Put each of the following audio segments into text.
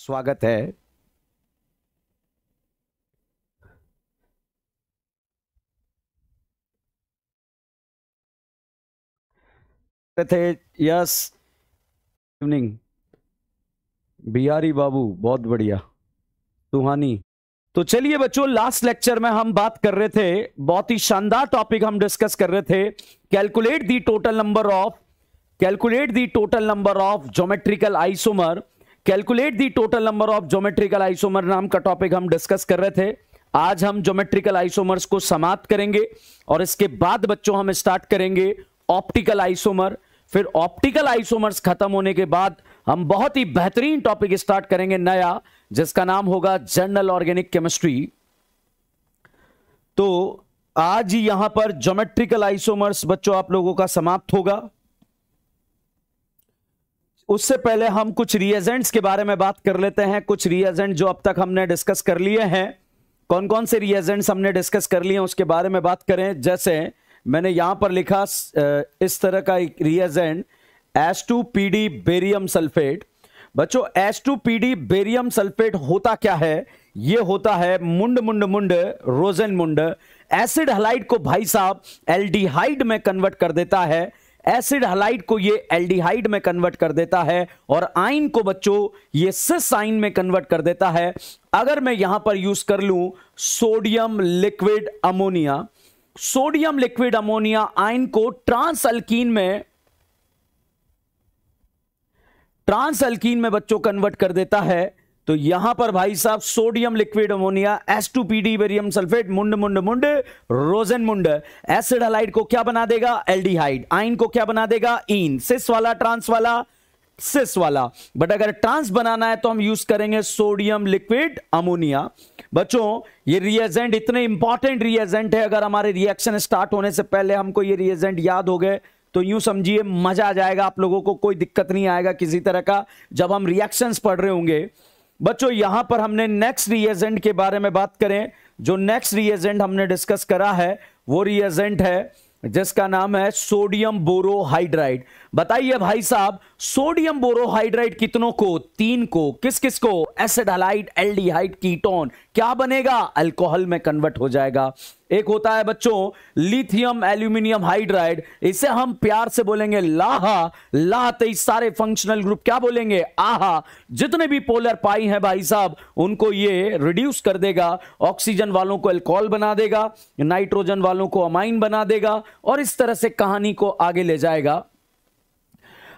स्वागत है। थे यस इवनिंग बिहारी बाबू, बहुत बढ़िया सुहानी। तो चलिए बच्चों, लास्ट लेक्चर में हम बात कर रहे थे, बहुत ही शानदार टॉपिक हम डिस्कस कर रहे थे, calculate the total number of geometrical isomer. Calculate the total number of geometrical isomer नाम का टॉपिक हम डिस्कस कर रहे थे। आज हम ज्योमेट्रिकल आइसोमर्स को समाप्त करेंगे और इसके बाद बच्चों हम स्टार्ट करेंगे ऑप्टिकल आइसोमर। फिर ऑप्टिकल आइसोमर्स खत्म होने के बाद हम बहुत ही बेहतरीन टॉपिक स्टार्ट करेंगे नया, जिसका नाम होगा जनरल ऑर्गेनिक केमिस्ट्री। तो आज यहां पर ज्योमेट्रिकल आइसोमर्स बच्चों आप लोगों का समाप्त होगा। उससे पहले हम कुछ रिएजेंट्स के बारे में बात कर लेते हैं। कुछ रिएजेंट जो अब तक हमने डिस्कस कर लिए हैं, कौन कौन से रिएजेंट्स हमने डिस्कस कर लिए हैं उसके बारे में बात करें। जैसे मैंने यहां पर लिखा इस तरह का एक रिएजेंट H2PD बेरियम सल्फेट। बच्चों H2PD बेरियम सल्फेट होता क्या है? यह होता है मुंड मुंड मुंड रोजन मुंड। एसिड हलाइड को भाई साहब एल्डिहाइड में कन्वर्ट कर देता है। एसिड हलाइड को ये एल्डिहाइड में कन्वर्ट कर देता है और आइन को बच्चों ये सिस आइन में कन्वर्ट कर देता है। अगर मैं यहां पर यूज कर लूं sodium liquid ammonia, sodium liquid ammonia आइन को ट्रांस अल्कीन में बच्चों कन्वर्ट कर देता है। तो यहां पर भाई साहब sodium liquid ammonia H2PD barium sulphate मुंड मुंड मुंड रोजन मुंड एसिड हलाइड को क्या बना देगा? एल्डिहाइड। आइन को क्या बना देगा? इन। सिस वाला ट्रांस वाला सिस वाला। बट अगर ट्रांस बनाना है तो हम यूज करेंगे सोडियम लिक्विड अमोनिया। बच्चों ये रिएजेंट इतने इंपॉर्टेंट रिएजेंट है, अगर हमारे रिएक्शन स्टार्ट होने से पहले हमको ये रिएजेंट याद हो गए तो यूं समझिए मजा आ जाएगा आप लोगों को, कोई दिक्कत नहीं आएगा किसी तरह का जब हम रिएक्शंस पढ़ रहे होंगे। बच्चों यहां पर हमने नेक्स्ट रिएजेंट के बारे में बात करें। जो नेक्स्ट रिएजेंट हमने डिस्कस करा है वो रिएजेंट है जिसका नाम है सोडियम बोरोहाइड्राइड। बताइए भाई साहब सोडियम बोरोहाइड्राइड कितनों को? 3 को। किस किस को? Acid halide aldehyde ketone. क्या बनेगा? अल्कोहल में कन्वर्ट हो जाएगा। एक होता है बच्चों लिथियम एल्यूमिनियम हाइड्राइड, इसे हम प्यार से बोलेंगे लाहा। लाह तो इस सारे फंक्शनल ग्रुप क्या बोलेंगे? आहा। जितने भी पोलर पाई हैं भाई साहब उनको ये रिड्यूस कर देगा, ऑक्सीजन वालों को अल्कोहल बना देगा, नाइट्रोजन वालों को अमाइन बना देगा और इस तरह से कहानी को आगे ले जाएगा।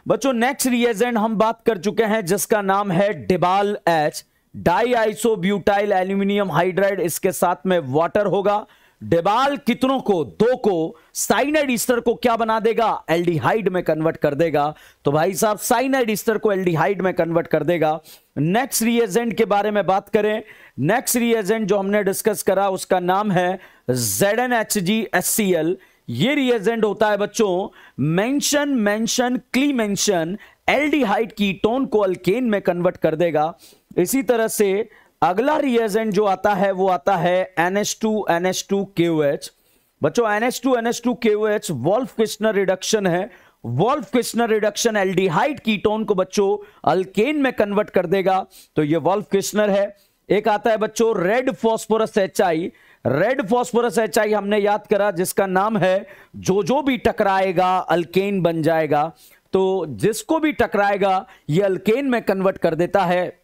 बच्चों नेक्स्ट रिएजेंट हम बात कर चुके हैं जिसका नाम है DIBAL H, di isobutyl aluminium hydride. इसके साथ में वाटर होगा। डिबाल कितनों को? 2 को। साइनाइड ईस्टर को क्या बना देगा? एल्डिहाइड में कन्वर्ट कर देगा। तो भाई साहब साइनाइड ईस्टर को एल्डिहाइड में कन्वर्ट कर देगा। नेक्स्ट रिएजेंट के बारे में बात करें, नेक्स्ट रिएजेंट जो हमने डिस्कस करा उसका नाम है ZnHgHCl। ये रिएजेंट होता है बच्चों मेंशन क्लीमेंशन एल्डिहाइड कीटोन को अल्केन में कन्वर्ट कर देगा। इसी तरह से अगला रिएजेंट जो आता है वो आता है NH2NH2KOH। बच्चों NH2NH2KOH वोल्फ-किर्चनर रिडक्शन है। वोल्फ-किर्चनर रिडक्शन एल्डिहाइड कीटोन को बच्चों अल्केन में कन्वर्ट कर देगा। तो ये वोल्फ-किर्चनर है। एक आता है बच्चों red phosphorus HI। Red phosphorus HI हमने याद करा जिसका नाम है जो भी टकराएगा अल्केन बन जाएगा। तो जिसको भी टकराएगा ये अल्केन में कन्वर्ट कर देता है।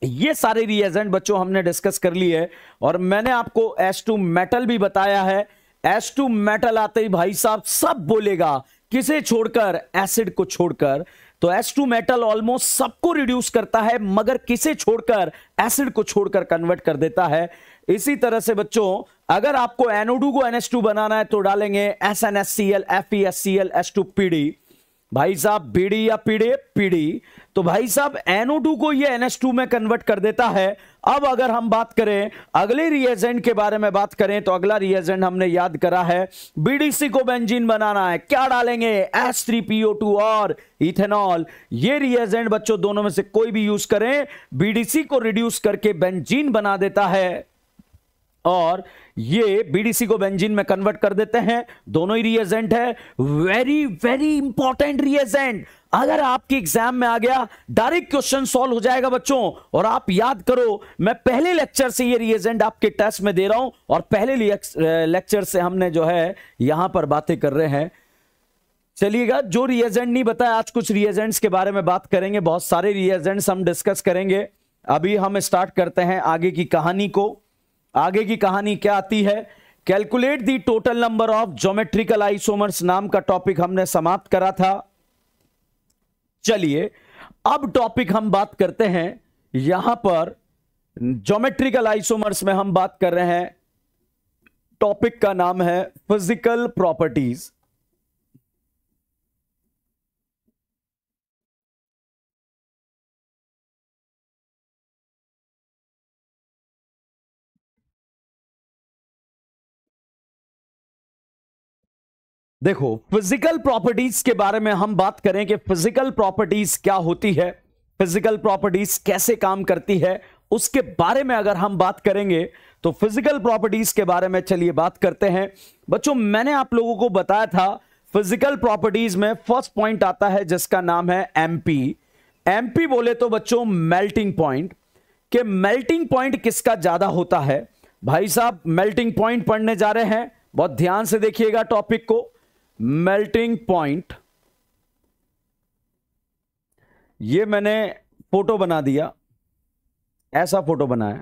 ये सारे रिएजेंट बच्चों हमने डिस्कस कर लिए है और मैंने आपको H2 मेटल भी बताया है। H2 मेटल आते ही भाई साहब सब बोलेगा, किसे छोड़कर? एसिड को छोड़कर। तो H2 मेटल ऑलमोस्ट सबको रिड्यूस करता है मगर किसे छोड़कर? एसिड को छोड़कर कन्वर्ट कर देता है। इसी तरह से बच्चों अगर आपको NO2 को NH2 बनाना है तो डालेंगे SnHCl FeHCl H2PD। भाई साहब बीडी या पीडी। तो भाई साहब NO2 को ये NH2 में कन्वर्ट कर देता है। अब अगर हम बात करें अगले रिएजेंट के बारे में बात करें तो अगला रिएजेंट हमने याद करा है BDC को बेंजीन बनाना है, क्या डालेंगे? H3PO2 और इथेनॉल। ये रिएजेंट बच्चों दोनों में से कोई भी यूज करें BDC को रिड्यूस करके बेंजीन बना देता है और ये बीडीसी को बेंजीन में कन्वर्ट कर देते हैं। दोनों ही रिएजेंट है। Very very important reagent. अगर आपके एग्जाम में आ गया डायरेक्ट क्वेश्चन सॉल्व हो जाएगा बच्चों। और आप याद करो, मैं पहले लेक्चर से ये रिएजेंट आपके टेस्ट में दे रहा हूं और पहले लेक्चर से हमने जो है यहां पर बातें कर रहे हैं। चलिएगा, जो रिएजेंट नहीं बताया, आज कुछ रिएजेंट्स के बारे में बात करेंगे, बहुत सारे रिएजेंट्स हम डिस्कस करेंगे। अभी हम स्टार्ट करते हैं आगे की कहानी को। आगे की कहानी क्या आती है, calculate the total number of geometrical isomers नाम का टॉपिक हमने समाप्त करा था। चलिए अब टॉपिक हम बात करते हैं, यहां पर ज्योमेट्रिकल आइसोमर्स में हम बात कर रहे हैं, टॉपिक का नाम है फिजिकल प्रॉपर्टीज। देखो, फिजिकल प्रॉपर्टीज के बारे में हम बात करें कि फिजिकल प्रॉपर्टीज क्या होती है, फिजिकल प्रॉपर्टीज कैसे काम करती है, उसके बारे में अगर हम बात करेंगे तो फिजिकल प्रॉपर्टीज के बारे में चलिए बात करते हैं। बच्चों, मैंने आप लोगों को बताया था फिजिकल प्रॉपर्टीज में फर्स्ट पॉइंट आता है जिसका नाम है एमपी। एमपी बोले तो बच्चों मेल्टिंग पॉइंट, के मेल्टिंग पॉइंट किसका ज्यादा होता है। भाई साहब, मेल्टिंग पॉइंट पढ़ने जा रहे हैं, बहुत ध्यान से देखिएगा टॉपिक को। मेल्टिंग पॉइंट, ये मैंने फोटो बना दिया, ऐसा फोटो बनाया।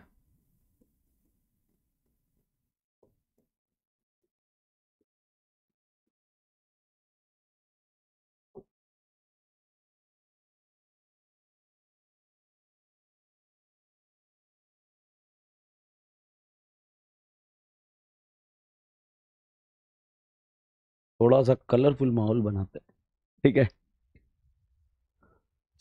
थोड़ा सा कलरफुल माहौल बनाते हैं, ठीक है।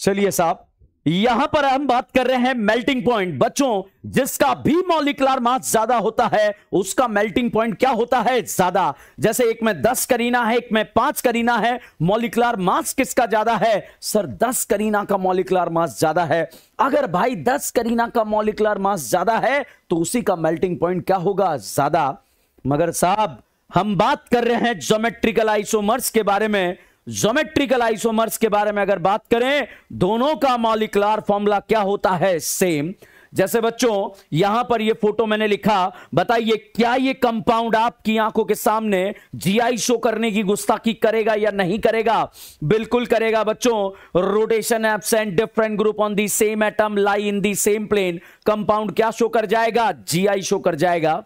चलिए साहब, यहां पर हम बात कर रहे हैं मेल्टिंग पॉइंट। बच्चों, जिसका भी मॉलिक्यूलर मास ज्यादा होता है उसका मेल्टिंग पॉइंट क्या होता है, ज्यादा। जैसे एक में 10 करीना है, एक में 5 करीना है, मॉलिक्यूलर मास किसका ज्यादा है, सर 10 करीना का मॉलिक्यूलर मास ज्यादा है। अगर भाई 10 करीना का मॉलिक्यूलर मास ज्यादा है तो उसी का मेल्टिंग पॉइंट क्या होगा, ज्यादा। मगर साहब, हम बात कर रहे हैं ज्योमेट्रिकल आइसोमर्स के बारे में। ज्योमेट्रिकल आइसोमर्स के बारे में अगर बात करें, दोनों का मॉलिक्यूलर फॉर्मूला क्या होता है, सेम। जैसे बच्चों, यहां पर ये फोटो मैंने लिखा, बताइए क्या ये कंपाउंड आपकी आंखों के सामने जीआई शो करने की गुस्ताखी करेगा या नहीं करेगा, बिल्कुल करेगा बच्चों। Rotation absent, different group on the same atom lie in the same plane, compound क्या शो कर जाएगा, जीआई शो कर जाएगा।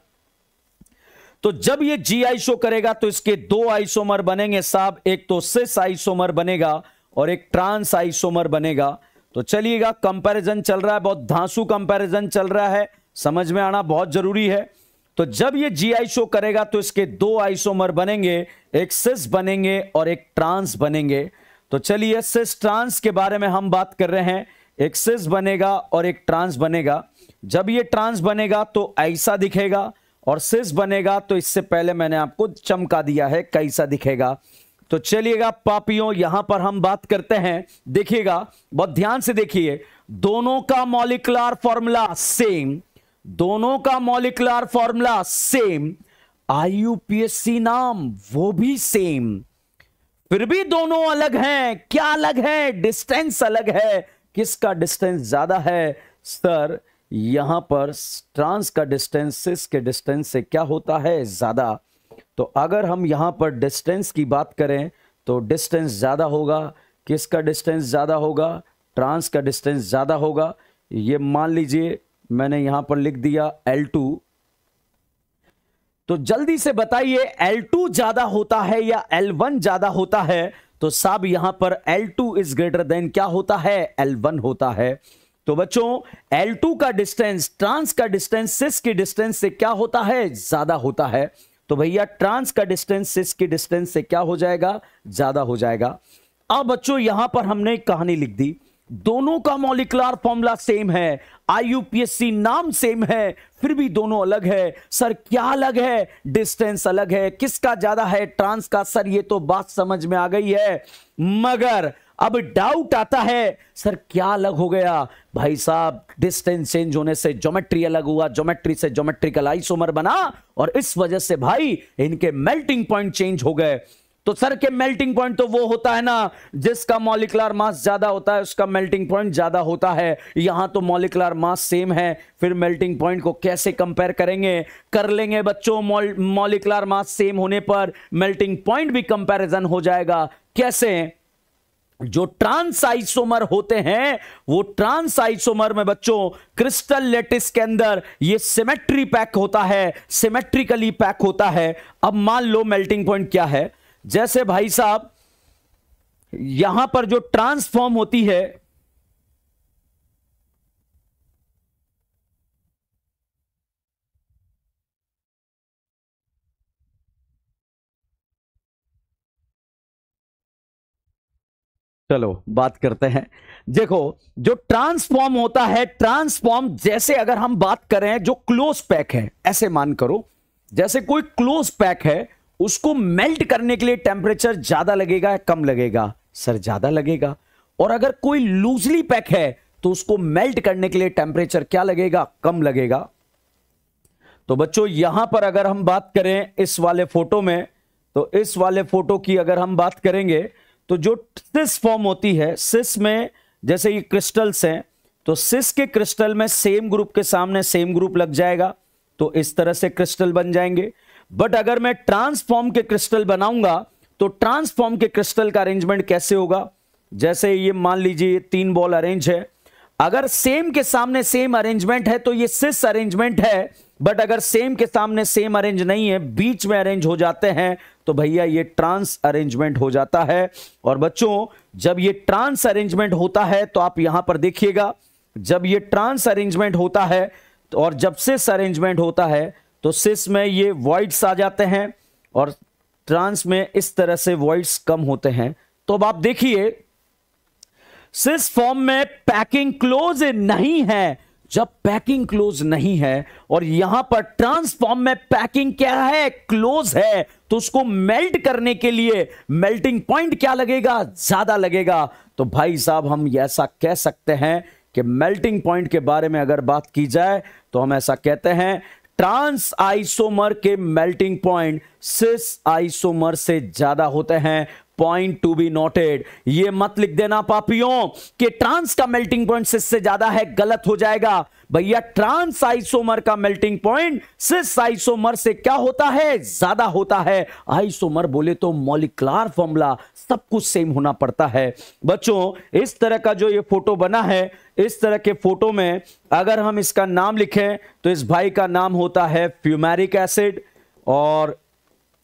तो जब ये जीआई शो करेगा तो इसके दो आइसोमर बनेंगे साहब, एक तो सिस आइसोमर बनेगा और एक ट्रांस आइसोमर बनेगा। तो चलिएगा, कंपैरिजन चल रहा है, बहुत धांसू कंपैरिजन चल रहा है, समझ में आना बहुत जरूरी है। तो जब ये जीआई शो करेगा तो इसके दो आइसोमर बनेंगे, एक सिस बनेंगे और एक ट्रांस बनेंगे। तो चलिए, सिस ट्रांस के बारे में हम बात कर रहे हैं। एक सिस बनेगा और एक ट्रांस बनेगा। जब ये ट्रांस बनेगा तो ऐसा दिखेगा और सिस बनेगा तो इससे पहले मैंने आपको चमका दिया है कैसा दिखेगा। तो चलिएगा पापियों, यहां पर हम बात करते हैं, देखिएगा बहुत ध्यान से देखिए, दोनों का मॉलिक्यूलर फॉर्मूला सेम, दोनों का मॉलिक्यूलर फॉर्मूला सेम, आईयूपीएसी नाम वो भी सेम, फिर भी दोनों अलग हैं। क्या अलग है, डिस्टेंस अलग है। किसका डिस्टेंस ज्यादा है, सर यहां पर ट्रांस का डिस्टेंस सिस के डिस्टेंस से क्या होता है, ज्यादा। तो अगर हम यहां पर डिस्टेंस की बात करें तो डिस्टेंस ज्यादा होगा। किसका डिस्टेंस ज्यादा होगा, ट्रांस का डिस्टेंस ज्यादा होगा। ये मान लीजिए मैंने यहां पर लिख दिया L2। तो जल्दी से बताइए L2 ज्यादा होता है या L1 ज्यादा होता है। तो साहब यहां पर L2 इज ग्रेटर देन क्या होता है, L1 होता है। तो बच्चों, L2 का डिस्टेंस ट्रांस का डिस्टेंस सिस की डिस्टेंस से क्या होता है, ज्यादा होता है। तो भैया ट्रांस का डिस्टेंस सिस की डिस्टेंस से क्या हो जाएगा, ज्यादा हो जाएगा। अब बच्चों, यहां पर हमने एक कहानी लिख दी, दोनों का मॉलिक्यूलर फॉर्मूला सेम है, आईयूपीएसी नाम सेम है, फिर भी दोनों अलग है। सर क्या अलग है, डिस्टेंस अलग है। किसका ज्यादा है, ट्रांस का। सर ये तो बात समझ में आ गई है, मगर अब डाउट आता है, सर क्या अलग हो गया। भाई साहब, डिस्टेंस चेंज होने से ज्योमेट्री अलग हुआ, ज्योमेट्री से ज्योमेट्रिकल आइसोमर बना और इस वजह से भाई इनके मेल्टिंग पॉइंट चेंज हो गए। तो सर के मेल्टिंग पॉइंट तो वो होता है ना जिसका मॉलिक्यूलर मास ज्यादा होता है उसका मेल्टिंग पॉइंट ज्यादा होता है। यहां तो मॉलिक्यूलर मास सेम है, फिर मेल्टिंग पॉइंट को कैसे कंपेयर करेंगे? कर लेंगे बच्चों, मॉलिक्यूलर मास सेम होने पर मेल्टिंग पॉइंट भी कंपैरिजन हो जाएगा। कैसे? जो ट्रांस आइसोमर होते हैं वो ट्रांस आइसोमर में बच्चों क्रिस्टल लेटिस के अंदर ये सिमेट्री पैक होता है, सिमेट्रिकली पैक होता है। अब मान लो मेल्टिंग पॉइंट क्या है, जैसे भाई साहब यहां पर जो ट्रांसफॉर्म होती है, चलो बात करते हैं। देखो जो ट्रांसफॉर्म होता है, ट्रांसफॉर्म जैसे अगर हम बात करें जो क्लोज पैक है, ऐसे मान करो जैसे कोई क्लोज पैक है उसको मेल्ट करने के लिए टेम्परेचर ज्यादा लगेगा या कम लगेगा? सर ज्यादा लगेगा। और अगर कोई लूजली पैक है तो उसको मेल्ट करने के लिए टेम्परेचर क्या लगेगा? कम लगेगा। तो बच्चों यहां पर अगर हम बात करें इस वाले फोटो में, तो इस वाले फोटो की अगर हम बात करेंगे तो जो सिस फॉर्म होती है, सिस में जैसे ये क्रिस्टल्स हैं तो सिस के क्रिस्टल में सेम ग्रुप के सामने सेम ग्रुप लग जाएगा, तो इस तरह से क्रिस्टल बन जाएंगे। बट अगर मैं ट्रांसफॉर्म के क्रिस्टल बनाऊंगा तो ट्रांसफॉर्म के क्रिस्टल का अरेंजमेंट कैसे होगा? जैसे ये मान लीजिए 3 बॉल अरेंज है, अगर सेम के सामने सेम अरेंजमेंट है तो ये सिस अरेंजमेंट है। बट अगर सेम के सामने सेम अरेंज नहीं है, बीच में अरेंज हो जाते हैं, तो भैया ये ट्रांस अरेंजमेंट हो जाता है। और बच्चों जब ये ट्रांस अरेंजमेंट होता है तो आप यहां पर देखिएगा, जब ये ट्रांस अरेंजमेंट होता है और जब सिस अरेंजमेंट होता है तो सिस में ये वॉइड्स आ जाते हैं और ट्रांस में इस तरह से वॉइड्स कम होते हैं। तो अब आप देखिए सिस फॉर्म में पैकिंग क्लोज नहीं है, जब पैकिंग क्लोज नहीं है और यहां पर ट्रांसफॉर्म में पैकिंग क्या है? क्लोज है, तो उसको मेल्ट करने के लिए मेल्टिंग पॉइंट क्या लगेगा? ज्यादा लगेगा। तो भाई साहब हम ऐसा कह सकते हैं कि मेल्टिंग पॉइंट के बारे में अगर बात की जाए तो हम ऐसा कहते हैं ट्रांस आइसोमर के मेल्टिंग पॉइंट सिस आइसोमर से ज्यादा होते हैं। पॉइंट टू बी नोटेड, ये मत लिख देना पापियों कि ट्रांस का मेल्टिंग पॉइंट सिस से ज्यादा है, गलत हो जाएगा भैया। ट्रांस आइसोमर का मेल्टिंग पॉइंट सिस आइसोमर से क्या होता है? ज्यादा होता है। आइसोमर बोले तो मॉलिक्यूलर फॉर्मूला सब कुछ सेम होना पड़ता है। बच्चों इस तरह का जो ये फोटो बना है, इस तरह के फोटो में अगर हम इसका नाम लिखें तो इस भाई का नाम होता है फ्यूमेरिक एसिड और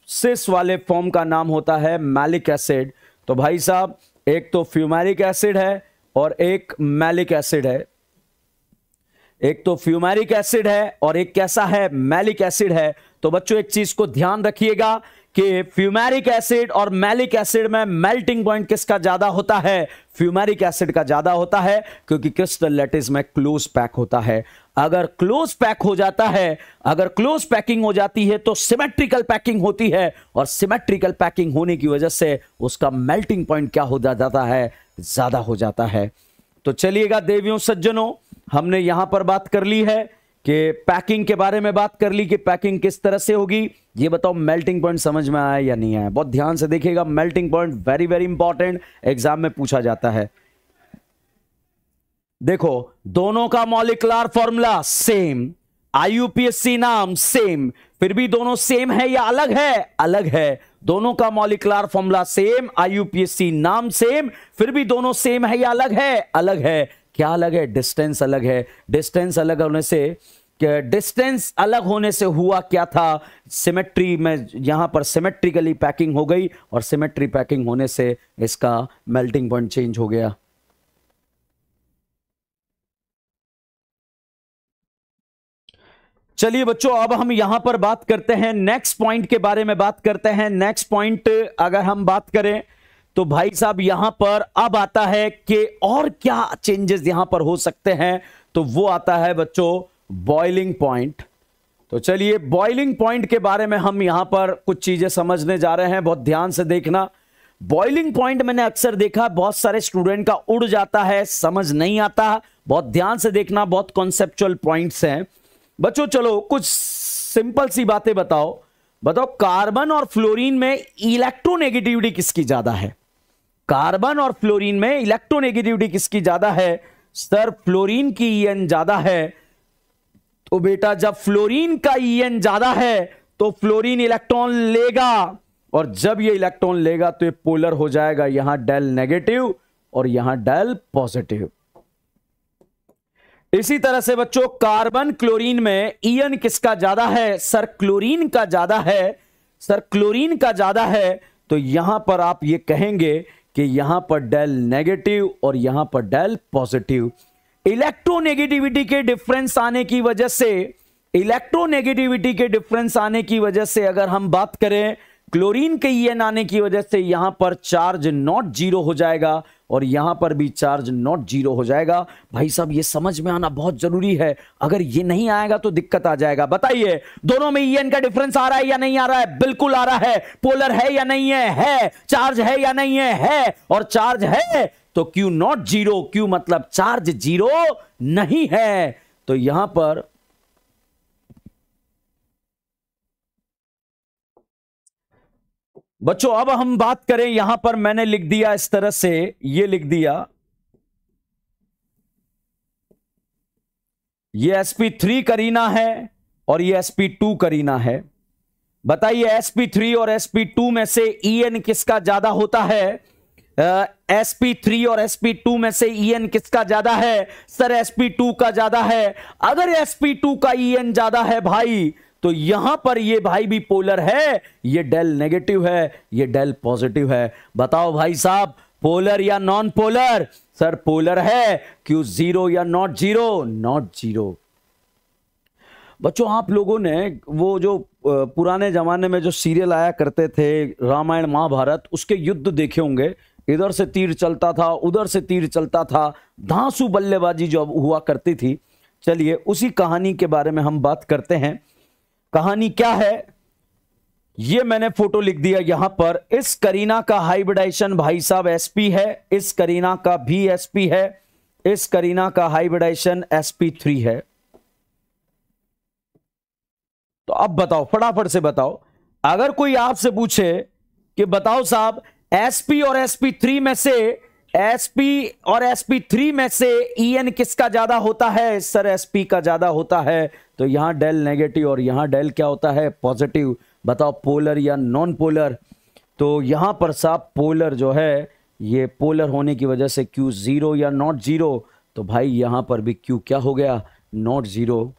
सिस वाले फॉर्म का नाम होता है मैलिक एसिड। तो भाई साहब एक तो फ्यूमेरिक एसिड है और एक मैलिक एसिड है, एक तो फ्यूमेरिक एसिड है और एक कैसा है? मैलिक एसिड है। तो बच्चों एक चीज को ध्यान रखिएगा कि फ्यूमेरिक एसिड और मैलिक एसिड में मेल्टिंग पॉइंट किसका ज्यादा होता है? फ्यूमेरिक एसिड का ज्यादा होता है, क्योंकि क्रिस्टल लैटिस में क्लोज पैक होता है। अगर क्लोज पैक हो जाता है, अगर क्लोज पैकिंग हो जाती है तो सिमेट्रिकल पैकिंग होती है, और सिमेट्रिकल पैकिंग होने की वजह से उसका मेल्टिंग पॉइंट क्या हो जाता है? ज्यादा हो जाता है। तो चलिएगा देवियों सज्जनों, हमने यहां पर बात कर ली है कि पैकिंग के बारे में बात कर ली कि पैकिंग किस तरह से होगी। ये बताओ मेल्टिंग पॉइंट समझ में आया या नहीं आया? बहुत ध्यान से देखिएगा, melting point very very important, exam में पूछा जाता है। देखो दोनों का मॉलिक्यूलर फॉर्मूला सेम, आईयूपीएसी नाम सेम, फिर भी दोनों सेम है या अलग है? अलग है। दोनों का मॉलिक्यूलर फॉर्मूला सेम, आईयूपीएसी नाम सेम, फिर भी दोनों सेम है या अलग है? अलग है। क्या अलग है? डिस्टेंस अलग है। डिस्टेंस अलग होने से, डिस्टेंस अलग होने से हुआ क्या था? सिमेट्री में यहां पर सिमेट्रिकली पैकिंग हो गई और सिमेट्री पैकिंग होने से इसका मेल्टिंग पॉइंट चेंज हो गया। चलिए बच्चों अब हम यहां पर बात करते हैं नेक्स्ट पॉइंट के बारे में बात करते हैं। नेक्स्ट पॉइंट अगर हम बात करें तो भाई साहब यहां पर अब आता है कि और क्या चेंजेस यहां पर हो सकते हैं, तो वो आता है बच्चों बॉइलिंग पॉइंट। तो चलिए बॉइलिंग पॉइंट के बारे में हम यहां पर कुछ चीजें समझने जा रहे हैं, बहुत ध्यान से देखना। बॉइलिंग पॉइंट मैंने अक्सर देखा बहुत सारे स्टूडेंट का उड़ जाता है, समझ नहीं आता, बहुत ध्यान से देखना, बहुत कॉन्सेप्चुअल पॉइंट्स हैं बच्चों। चलो कुछ सिंपल सी बातें बताओ। बताओ कार्बन और फ्लोरीन में इलेक्ट्रोनेगेटिविटी किसकी ज्यादा है? कार्बन और फ्लोरीन में इलेक्ट्रोनेगेटिविटी किसकी ज्यादा है? सर फ्लोरीन की ईएन ज्यादा है। तो बेटा जब फ्लोरीन का ईएन ज्यादा है तो फ्लोरीन इलेक्ट्रॉन लेगा, और जब ये इलेक्ट्रॉन लेगा तो ये पोलर हो जाएगा, यहां डेल नेगेटिव और यहां डेल पॉजिटिव। इसी तरह से बच्चों कार्बन क्लोरीन में ईएन किसका ज्यादा है? सर क्लोरीन का ज्यादा है। सर क्लोरीन का ज्यादा है, तो यहां पर आप ये कहेंगे कि यहां पर डेल नेगेटिव और यहां पर डेल पॉजिटिव। इलेक्ट्रोनेगेटिविटी के डिफरेंस आने की वजह से, इलेक्ट्रोनेगेटिविटी के डिफरेंस आने की वजह से अगर हम बात करें क्लोरीन के ईएन आने की वजह से यहां पर चार्ज नॉट जीरो हो जाएगा और यहां पर भी चार्ज नॉट जीरो हो जाएगा। भाई साहब ये समझ में आना बहुत जरूरी है, अगर ये नहीं आएगा तो दिक्कत आ जाएगा। बताइए दोनों में ईएन का डिफरेंस आ रहा है या नहीं आ रहा है? बिल्कुल आ रहा है। पोलर है या नहीं है? है। चार्ज है या नहीं है? है। और चार्ज है तो क्यू नॉट जीरो, क्यू मतलब चार्ज जीरो नहीं है। तो यहां पर बच्चों अब हम बात करें, यहां पर मैंने लिख दिया इस तरह से, ये लिख दिया, ये sp3 करीना है और ये sp2 करीना है। बताइए sp3 और sp2 में से En किसका ज्यादा होता है? sp3 और sp2 में से En किसका ज्यादा है? सर sp2 का ज्यादा है। अगर sp2 का En ज्यादा है भाई तो यहां पर ये भाई भी पोलर है, ये डेल नेगेटिव है, ये डेल पॉजिटिव है। बताओ भाई साहब पोलर या नॉन पोलर? सर पोलर है। क्यों जीरो या नॉट जीरो? Not zero. बच्चों आप लोगों ने वो जो पुराने जमाने में जो सीरियल आया करते थे रामायण महाभारत, उसके युद्ध देखे होंगे। इधर से तीर चलता था, उधर से तीर चलता था, धांसू बल्लेबाजी जो हुआ करती थी। चलिए उसी कहानी के बारे में हम बात करते हैं। कहानी क्या है ये मैंने फोटो लिख दिया यहां पर। इस करीना का हाइब्रिडाइजेशन भाई साहब sp है, इस करीना का भी sp है, इस करीना का हाइब्रिडाइजेशन sp3 है। तो अब बताओ फटाफट से बताओ, अगर कोई आपसे पूछे कि बताओ साहब sp और sp3 में से, sp और sp3 में से En किसका ज्यादा होता है? सर sp का ज्यादा होता है। तो यहां डेल नेगेटिव और यहां डेल क्या होता है? पॉजिटिव। बताओ पोलर या नॉन पोलर? तो यहां पर साहब पोलर जो है, ये पोलर होने की वजह से क्यू जीरो या नॉट जीरो। तो भाई यहां पर भी क्यू क्या हो गया? Not zero.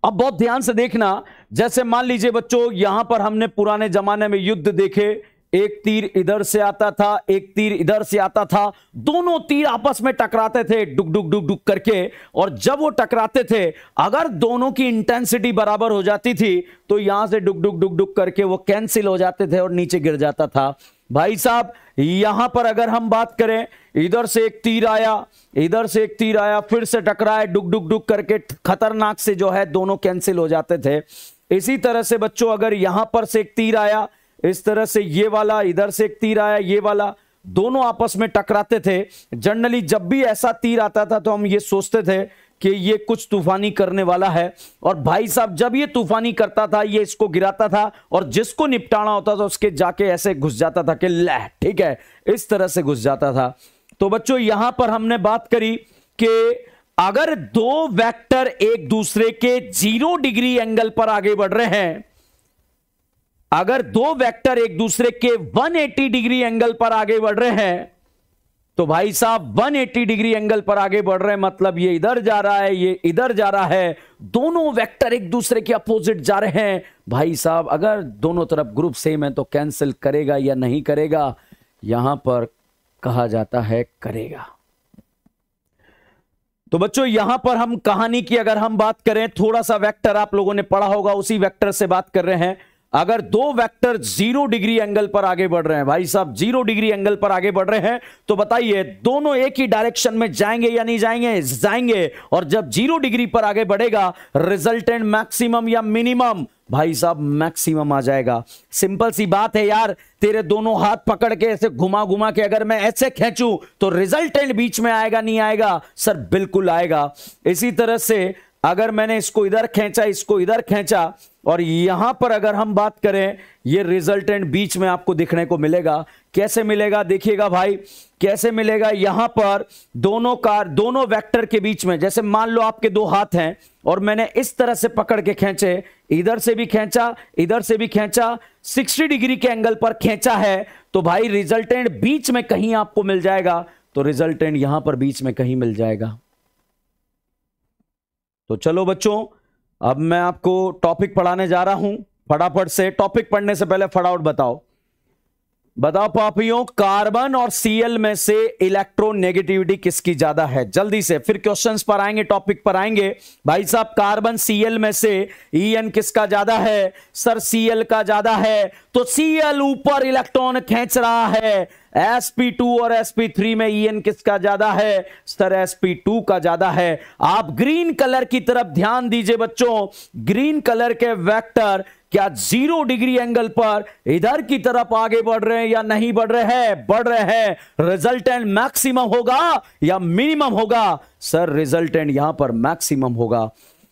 अब बहुत ध्यान से देखना, जैसे मान लीजिए बच्चों यहां पर हमने पुराने जमाने में युद्ध देखे, एक तीर इधर से आता था, एक तीर इधर से आता था, दोनों तीर आपस में टकराते थे डुक डुक डुक डुक करके। और जब वो टकराते थे अगर दोनों की इंटेंसिटी बराबर हो जाती थी तो यहां से डुक डुक डुक डुक करके वो कैंसिल हो जाते थे और नीचे गिर जाता था। भाई साहब यहां पर अगर हम बात करें, इधर से एक तीर आया, इधर से एक तीर आया, फिर से टकराए डुक डुक डुक करके, खतरनाक से जो है दोनों कैंसिल हो जाते थे। इसी तरह से बच्चों अगर यहां पर से एक तीर आया, इस तरह से ये वाला, इधर से एक तीर आया, ये वाला, दोनों आपस में टकराते थे। जनरली जब भी ऐसा तीर आता था तो हम ये सोचते थे कि ये कुछ तूफानी करने वाला है। और भाई साहब जब ये तूफानी करता था, ये इसको गिराता था और जिसको निपटाना होता था उसके जाके ऐसे घुस जाता था कि ले, ठीक है, इस तरह से घुस जाता था। तो बच्चों यहां पर हमने बात करी कि अगर दो वेक्टर एक दूसरे के 0 डिग्री एंगल पर आगे बढ़ रहे हैं, अगर दो वेक्टर एक दूसरे के 180 डिग्री एंगल पर आगे बढ़ रहे हैं, तो भाई साहब 180 डिग्री एंगल पर आगे बढ़ रहे हैं मतलब ये इधर जा रहा है, ये इधर जा रहा है, दोनों वेक्टर एक दूसरे के अपोजिट जा रहे हैं। भाई साहब अगर दोनों तरफ ग्रुप सेम है तो कैंसिल करेगा या नहीं करेगा? यहां पर कहा जाता है करेगा। तो बच्चों यहां पर हम कहानी की अगर हम बात करें, थोड़ा सा वेक्टर आप लोगों ने पढ़ा होगा, उसी वेक्टर से बात कर रहे हैं। अगर दो वेक्टर 0 डिग्री एंगल पर आगे बढ़ रहे हैं, भाई साहब 0 डिग्री एंगल पर आगे बढ़ रहे हैं, तो बताइए दोनों एक ही डायरेक्शन में जाएंगे या नहीं जाएंगे? जाएंगे। और जब 0 डिग्री पर आगे बढ़ेगा रिजल्टेंट मैक्सिमम या मिनिमम? भाई साहब मैक्सिमम आ जाएगा। सिंपल सी बात है यार, तेरे दोनों हाथ पकड़ के ऐसे घुमा घुमा के अगर मैं ऐसे खींचूं तो रिजल्टेंट बीच में आएगा नहीं आएगा? सर बिल्कुल आएगा। इसी तरह से अगर मैंने इसको इधर खींचा, इसको इधर खींचा, और यहां पर अगर हम बात करें, ये रिजल्टेंट बीच में आपको दिखने को मिलेगा। कैसे मिलेगा देखिएगा भाई, कैसे मिलेगा। यहां पर दोनों वेक्टर के बीच में, जैसे मान लो आपके दो हाथ हैं और मैंने इस तरह से पकड़ के खींचे, इधर से भी खींचा, इधर से भी खींचा, 60 डिग्री के एंगल पर खींचा है, तो भाई रिजल्टेंट बीच में कहीं आपको मिल जाएगा। तो रिजल्टेंट यहां पर बीच में कहीं मिल जाएगा। तो चलो बच्चों, अब मैं आपको टॉपिक पढ़ाने जा रहा हूं फटाफट से। टॉपिक पढ़ने से पहले फटाफट बताओ पापियों, कार्बन और Cl में से इलेक्ट्रोनेगेटिविटी किसकी ज्यादा है? जल्दी से, फिर क्वेश्चंस पर आएंगे, टॉपिक पर आएंगे। भाई साहब, कार्बन Cl में से En किसका ज्यादा है? सर Cl का ज्यादा है, तो Cl ऊपर इलेक्ट्रॉन खींच रहा है। sp2 और sp3 में En किसका ज्यादा है? सर sp2 का ज्यादा है। आप ग्रीन कलर की तरफ ध्यान दीजिए बच्चों, ग्रीन कलर के वेक्टर क्या 0 डिग्री एंगल पर इधर की तरफ आगे बढ़ रहे हैं या नहीं बढ़ रहे हैं? बढ़ रहे हैं। रिजल्टेंट मैक्सिमम होगा या मिनिमम होगा? सर रिजल्टेंट यहां पर मैक्सिमम होगा।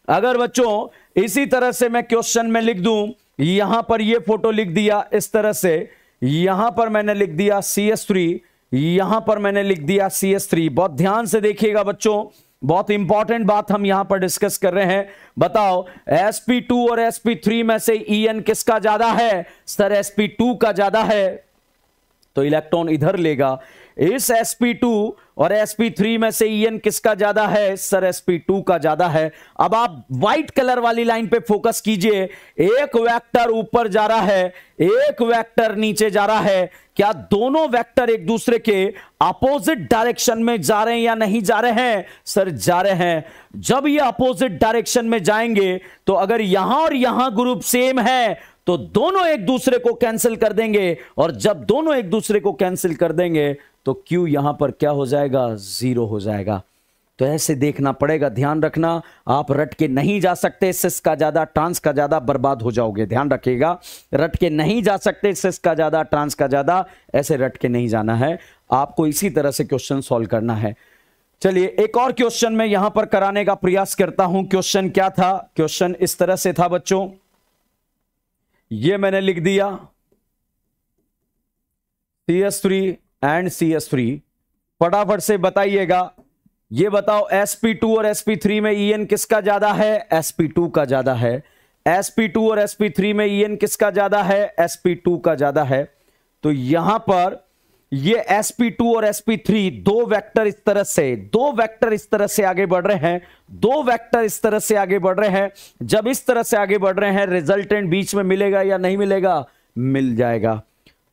अगर बच्चों इसी तरह से मैं क्वेश्चन में लिख दूं, यहां पर ये फोटो लिख दिया इस तरह से, यहां पर मैंने लिख दिया CS3, यहां पर मैंने लिख दिया CS3। बहुत ध्यान से देखिएगा बच्चों, बहुत इंपॉर्टेंट बात हम यहां पर डिस्कस कर रहे हैं। बताओ sp2 और sp3 में से En किसका ज्यादा है? सर sp2 का ज्यादा है, तो इलेक्ट्रॉन इधर लेगा। इस sp2 और sp3 में से En किसका ज्यादा है? सर sp2 का ज्यादा है। अब आप व्हाइट कलर वाली लाइन पे फोकस कीजिए, एक वेक्टर ऊपर जा रहा है, एक वेक्टर नीचे जा रहा है। क्या दोनों वेक्टर एक दूसरे के अपोजिट डायरेक्शन में जा रहे हैं या नहीं जा रहे हैं? सर जा रहे हैं। जब ये अपोजिट डायरेक्शन में जाएंगे तो अगर यहां और यहां ग्रुप सेम है तो दोनों एक दूसरे को कैंसिल कर देंगे, और जब दोनों एक दूसरे को कैंसिल कर देंगे तो Q यहां पर क्या हो जाएगा? 0 हो जाएगा। तो ऐसे देखना पड़ेगा, ध्यान रखना, आप रट के नहीं जा सकते। सिस का ज्यादा ट्रांस का ज्यादा, बर्बाद हो जाओगे। ध्यान रखिएगा, रट के नहीं जा सकते, सिस का ज्यादा ट्रांस का ज्यादा, ऐसे रट के नहीं जाना है। आपको इसी तरह से क्वेश्चन सॉल्व करना है। चलिए एक और क्वेश्चन मैं यहां पर कराने का प्रयास करता हूं। क्वेश्चन क्या था? क्वेश्चन इस तरह से था बच्चों, ये मैंने लिख दिया CS3 एंड CS3। फटाफट से बताइएगा, ये बताओ sp2 और sp3 में En किसका ज्यादा है? sp2 का ज्यादा है। sp2 और sp3 में En किसका ज्यादा है? sp2 का ज्यादा है। तो यहां पर ये sp2 और sp3 दो वेक्टर इस तरह से आगे बढ़ रहे हैं, दो वेक्टर इस तरह से आगे बढ़ रहे हैं। जब इस तरह से आगे बढ़ रहे हैं, रिजल्टेंट बीच में मिलेगा या नहीं मिलेगा? मिल जाएगा।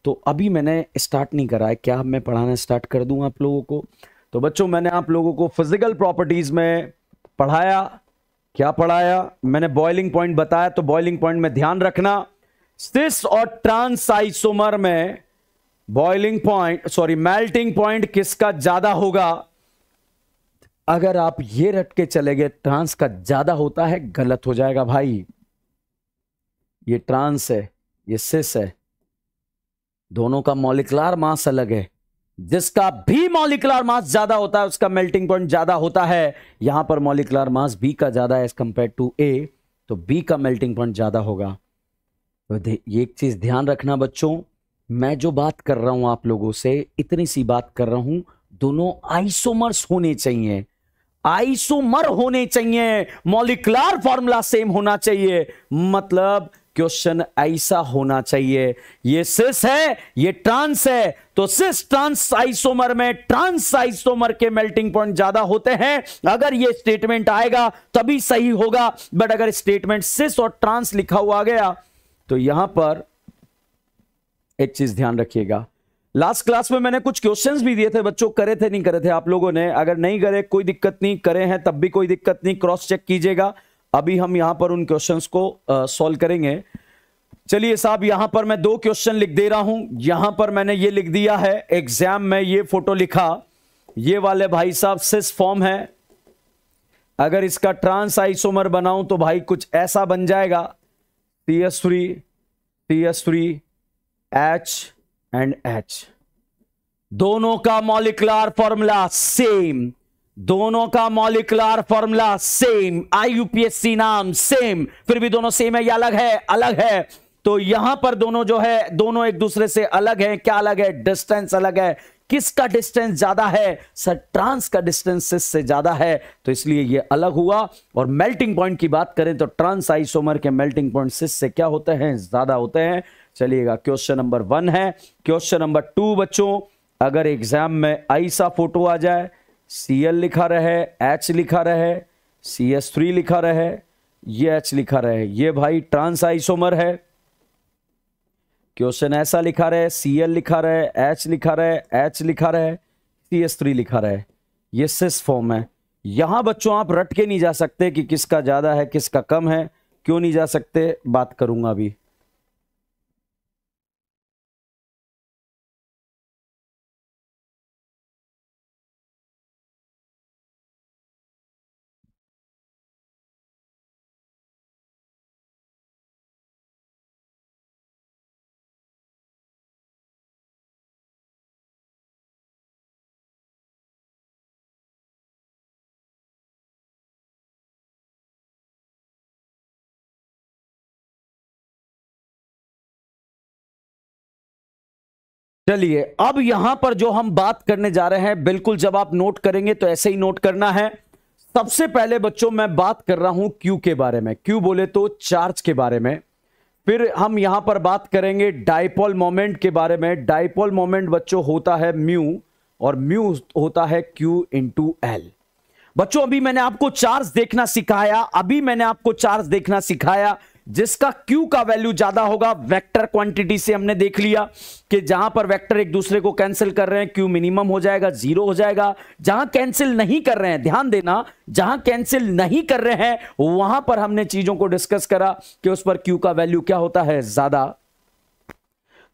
तो अभी मैंने स्टार्ट नहीं करा है, क्या मैं पढ़ाना स्टार्ट कर दूं आप लोगों को? तो बच्चों मैंने आप लोगों को फिजिकल प्रॉपर्टीज में पढ़ाया, क्या पढ़ाया? मैंने बॉइलिंग पॉइंट बताया, तो बॉइलिंग पॉइंट में ध्यान रखना, सिस और ट्रांस आइसोमर में मेल्टिंग पॉइंट किसका ज्यादा होगा? अगर आप ये रट के चले गए ट्रांस का ज्यादा होता है, गलत हो जाएगा भाई। ये ट्रांस है, ये सिस है, दोनों का मॉलिक्यूलर मास अलग है। जिसका भी मॉलिक्यूलर मास ज्यादा होता है उसका मेल्टिंग पॉइंट ज्यादा होता है। यहां पर मॉलिक्यूलर मास B का ज्यादा है एज कंपेयर टू A, तो B का मेल्टिंग पॉइंट ज्यादा होगा। तो ये एक चीज ध्यान रखना बच्चों, मैं जो बात कर रहा हूं आप लोगों से, इतनी सी बात कर रहा हूं, दोनों आइसोमर्स होने चाहिए, आइसोमर होने चाहिए, मॉलिक्यूलर फॉर्मूला सेम होना चाहिए। मतलब क्वेश्चन ऐसा होना चाहिए, ये सिस है, ये ट्रांस है, तो सिस ट्रांस आइसोमर में ट्रांस आइसोमर के मेल्टिंग पॉइंट ज्यादा होते हैं। अगर ये स्टेटमेंट आएगा तभी सही होगा, बट अगर स्टेटमेंट सिस और ट्रांस लिखा हुआ आ गया तो यहां पर एक चीज ध्यान रखिएगा। लास्ट क्लास में मैंने कुछ क्वेश्चंस भी दिए थे बच्चों, करे थे नहीं करे थे आप लोगों ने? अगर नहीं करे कोई दिक्कत नहीं, करे हैं तब भी कोई दिक्कत नहीं, क्रॉस चेक कीजिएगा। अभी हम यहां पर उन क्वेश्चंस को सॉल्व करेंगे। चलिए साहब, यहां पर मैं दो क्वेश्चन लिख दे रहा हूं। यहां पर मैंने ये लिख दिया है, एग्जाम में ये फोटो लिखा, ये वाले भाई साहब सिस फॉर्म है। अगर इसका ट्रांस आइसोमर बनाऊं तो भाई कुछ ऐसा बन जाएगा, CS3 H एंड H, दोनों का मॉलिक्यूलर फॉर्मूला सेम। दोनों का मॉलिक्यूलर फॉर्मूला सेम, आईयूपीएसी नाम सेम, फिर भी दोनों सेम है या अलग है? अलग है। तो यहां पर दोनों जो है, दोनों एक दूसरे से अलग है। क्या अलग है? डिस्टेंस अलग है। किसका डिस्टेंस ज्यादा है? सर ट्रांस का डिस्टेंस सिस से ज्यादा है, तो इसलिए ये अलग हुआ। और मेल्टिंग पॉइंट की बात करें तो ट्रांस आइसोमर के मेल्टिंग पॉइंट सिस से क्या होते हैं? ज्यादा होते हैं। चलिएगा, क्वेश्चन नंबर 1 है। क्वेश्चन नंबर 2 बच्चों, अगर एग्जाम में ऐसा फोटो आ जाए, Cl लिखा रहे, H लिखा रहे, CH3 लिखा रहे, ये H लिखा रहे, ये भाई ट्रांस आइसोमर है। क्वेश्चन ऐसा लिखा रहे, Cl लिखा रहे, H लिखा रहे, H लिखा रहे, CH3 लिखा रहे, ये सिस फॉर्म है। यहां बच्चों आप रट के नहीं जा सकते कि किसका ज्यादा है किसका कम है। क्यों नहीं जा सकते? बात करूंगा अभी। चलिए, अब यहां पर जो हम बात करने जा रहे हैं, बिल्कुल जब आप नोट करेंगे तो ऐसे ही नोट करना है। सबसे पहले बच्चों मैं बात कर रहा हूं क्यू के बारे में। क्यू बोले तो चार्ज के बारे में। फिर हम यहां पर बात करेंगे डाइपोल मोमेंट के बारे में। डाइपोल मोमेंट बच्चों होता है म्यू, और म्यू होता है क्यू इंटू एल। बच्चों अभी मैंने आपको चार्ज देखना सिखाया, जिसका Q का वैल्यू ज्यादा होगा। वेक्टर क्वांटिटी से हमने देख लिया कि जहां पर वेक्टर एक दूसरे को कैंसिल कर रहे हैं, Q मिनिमम हो जाएगा, 0 हो जाएगा। जहां कैंसिल नहीं कर रहे हैं, ध्यान देना, जहां कैंसिल नहीं कर रहे हैं वहां पर हमने चीजों को डिस्कस करा कि उस पर Q का वैल्यू क्या होता है? ज्यादा।